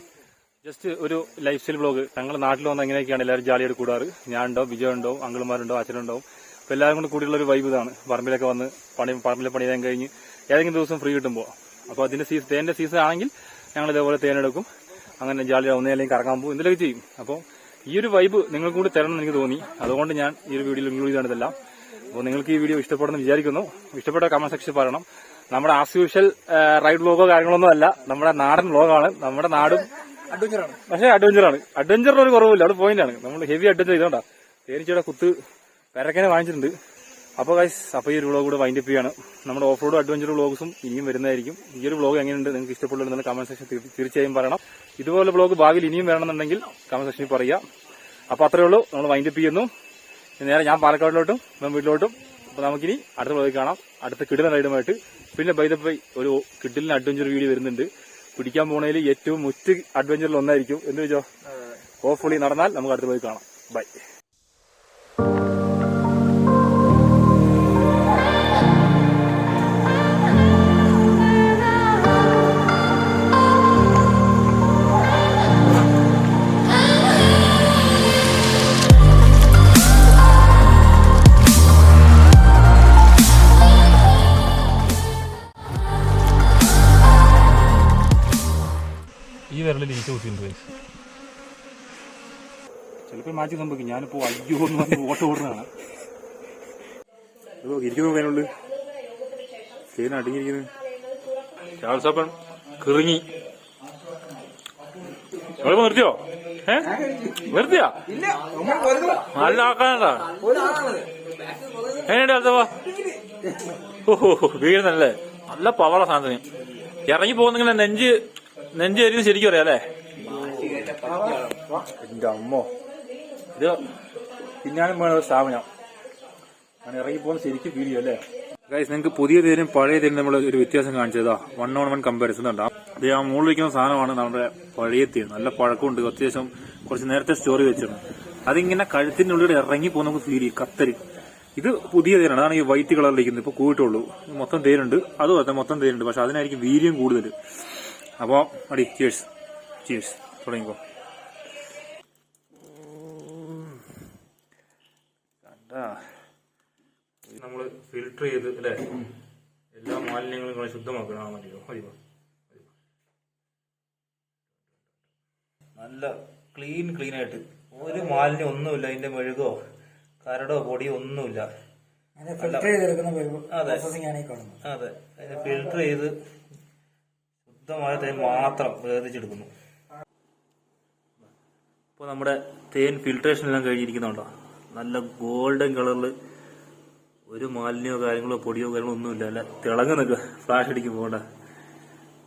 ജസ്റ്റ് ഒരു ലൈഫ് സ്റ്റൈൽ ബ്ലോഗ്. ഞങ്ങളുടെ നാട്ടിൽ വന്ന് എങ്ങനെയൊക്കെയാണ് എല്ലാവരും ജാലിയായിട്ട് കൂടാറ്. ഞാനുണ്ടാവും, വിജയ് ഉണ്ടാവും, അങ്കിൾമാരുണ്ടാവും, അച്ഛനുണ്ടാവും. അപ്പോൾ എല്ലാവരും കൂടി കൂടിയുള്ള ഒരു വൈബ് ഇതാണ്. പറമ്പിലൊക്കെ വന്ന് പറമ്പിലെ പണി ചെയ്യാൻ കഴിഞ്ഞ് ഏതെങ്കിലും ദിവസം ഫ്രീ കിട്ടുമ്പോൾ അപ്പോൾ അതിന്റെ തേന്റെ സീസൺ ആണെങ്കിൽ ഞങ്ങൾ ഇതേപോലെ തേനെടുക്കും, അങ്ങനെ ജാലിയ ഒന്നേ അല്ലെങ്കിൽ കറങ്ങാൻ പോകും, എന്തെങ്കിലും ചെയ്യും. അപ്പോൾ ഈ ഒരു വൈബ് നിങ്ങൾക്ക് കൂടി തരണം എന്ന് എനിക്ക് തോന്നി. അതുകൊണ്ട് ഞാൻ ഈ ഒരു വീഡിയോയിൽ ഇൻക്ലൂഡ് ചെയ്താണ് ഇതെല്ലാം. അപ്പോൾ നിങ്ങൾക്ക് ഈ വീഡിയോ ഇഷ്ടപ്പെടുന്നു വിചാരിക്കുന്നു. ഇഷ്ടപ്പെട്ട കമന്റ് സെക്ഷൻ പറയണം. നമ്മുടെ ആസ് യൂഷ്വൽ റൈഡ് വ്ലോഗോ കാര്യങ്ങളൊന്നും അല്ല, നമ്മുടെ നാടൻ വ്ലോഗാണ്. നമ്മുടെ നാടും അഡ്വഞ്ചറാണ്. പക്ഷേ അഡ്വഞ്ചറിന് ഒരു കുറവില്ല, അത് പോയിന്റാണ്. നമ്മൾ ഹെവി അഡ്വഞ്ചർ ചെയ്തോണ്ടാ തേനീച്ചയുടെ കുത്ത് പെരക്കനെ വാങ്ങിച്ചിട്ടുണ്ട്. അപ്പോൾ ഗൈസ്, അപ്പോൾ ഈ ഒരു വ്ലോഗ് കൂടെ വൈൻഡ് അപ്പ് ചെയ്യാണ്. നമ്മുടെ ഓഫ് റോഡ് അഡ്വഞ്ചർ വ്ലോഗ്സും ഇനിയും വരുന്നതായിരിക്കും. ഈ ഒരു വ്ലോഗ് എങ്ങനെയുണ്ട്, നിങ്ങൾക്ക് ഇഷ്ടപ്പെടുന്നുണ്ടെന്ന് കമന്റ് സെക്ഷൻ തീർച്ചയായും പറയണം. ഇതുപോലെ വ്ലോഗ് ഭാവിയിൽ ഇനിയും വേണമെന്നുണ്ടെങ്കിൽ കമന്റ് സെക്ഷനിൽ പറയുക. അപ്പോൾ അത്രേ ഉള്ളൂ, നമ്മൾ വൈൻഡ് അപ്പ് ചെയ്യുന്നു. നേരെ ഞാൻ പാലക്കാടിലോട്ടും ഞാൻ വീട്ടിലോട്ടും. അപ്പോൾ നമുക്കിനി അടുത്ത വ്ലോഗിൽ കാണാം, അടുത്ത കിടിലൻ റൈഡുമായിട്ട്. പിന്നെ ബൈ ദ ബൈ ഒരു കിടിലൻ അഡ്വഞ്ചർ വീഡിയോ വരുന്നുണ്ട്. പിടിക്കാൻ പോണതിൽ ഏറ്റവും മുറ്റ് അഡ്വഞ്ചറിൽ ഒന്നായിരിക്കും. എന്ന് വെച്ചോ, ഹോപ്പ്ഫുള്ളി നടന്നാൽ നമുക്ക് അടുത്ത പോയി കാണാം. ബൈ. ഈ വിരലിൽ ഈച്ച കുത്തിയിട്ടുണ്ട്. ചിലപ്പോൾ മാറ്റി സംഭവിക്കും. ഞാനിപ്പോ അയ്യോ എന്ന് പറഞ്ഞ് ഓട്ടം ഓടുന്നതാണ്. ഇരിക്കുന്നു അതിനുള്ളിൽ ചേന അടിങ്ങിയിരിക്കുന്നത്. ചാൾസപ്പൻ കിറങ്ങി നിർത്തിയോ? നിർത്തിയാ നല്ല ആക്കാനാ. എങ്ങനെയുണ്ട് അടുത്തവാ? ഓഹോ, വീഴുന്നല്ലേ, നല്ല പവറ സാധനം. ഇറങ്ങി പോകുന്നെങ്കിൽ നെഞ്ച് കരിന്ന് ശരിക്കും അറിയാം അല്ലേ? എന്റെ അമ്മോ, ഇത് പിന്നാലും വേണം ഒരു സ്ഥാപനം. ഞാൻ ഇറങ്ങി പോകുന്ന ശരിക്കും ഫീൽ ചെയ്യും അല്ലേ? ഗൈസ്, നിങ്ങൾക്ക് പുതിയ തേനും പഴയ തേനും നമ്മൾ ഒരു വ്യത്യാസം കാണിച്ചതാ. 1-on-1 കമ്പാരിസൺ ഉണ്ടാ. ഇത് ആ മുകളിൽ വയ്ക്കുന്ന സാധനമാണ് നമ്മുടെ പഴയ തേൻ. നല്ല പഴക്കമുണ്ട്, അത്യാവശ്യം കുറച്ച് നേരത്തെ സ്റ്റോറി വെച്ചിട്ടുണ്ട്. അതിങ്ങനെ കഴുത്തിന്റെ ഉള്ളിൽ ഇറങ്ങി പോകുന്ന നമുക്ക് ഫീൽ ചെയ്യും. കത്തരി ഇത് പുതിയ തേനാണ്, അതാണ് ഈ വൈറ്റ് കളറിലിരിക്കുന്നത്. ഇപ്പൊ കൂട്ടുള്ളൂ, മൊത്തം തേനുണ്ട്. അതുപോലെ മൊത്തം തേനുണ്ട്, പക്ഷെ അതിനായിരിക്കും വീര്യം കൂടുതൽ. അപ്പോ അടി ചേഴ്സ് ചേഴ്സ് തുടങ്ങിക്കോ. കണ്ടാ, നമ്മള് ഫിൽട്ടർ ചെയ്ത് അല്ലേ എല്ലാ മാലിന്യങ്ങളും ശുദ്ധമാക്കണം. മതിയോ? മതിയോ? നല്ല ക്ലീൻ ആയിട്ട് ഒരു മാലിന്യം ഒന്നുമില്ല. അതിന്റെ മെഴുകോ കരടോ പൊടിയോ ഒന്നുമില്ല. അതെ, അതിനെ ഫിൽട്ടർ ചെയ്ത് ശുദ്ധമായ തേൻ മാത്രം വേർതിരിച്ചെടുക്കുന്നു. ഇപ്പോൾ നമ്മുടെ തേൻ ഫിൽട്രേഷൻ എല്ലാം കഴിഞ്ഞിരിക്കുന്നുണ്ടോ? നല്ല ഗോൾഡൻ കളറിൽ ഒരു മാലിന്യമോ കാര്യങ്ങളോ പൊടിയോ കാര്യങ്ങളോ ഒന്നുമില്ല. അല്ല തിളങ്ങുന്നൊക്കെ ഫ്ലാഷ് അടിക്കും പോകണ്ട.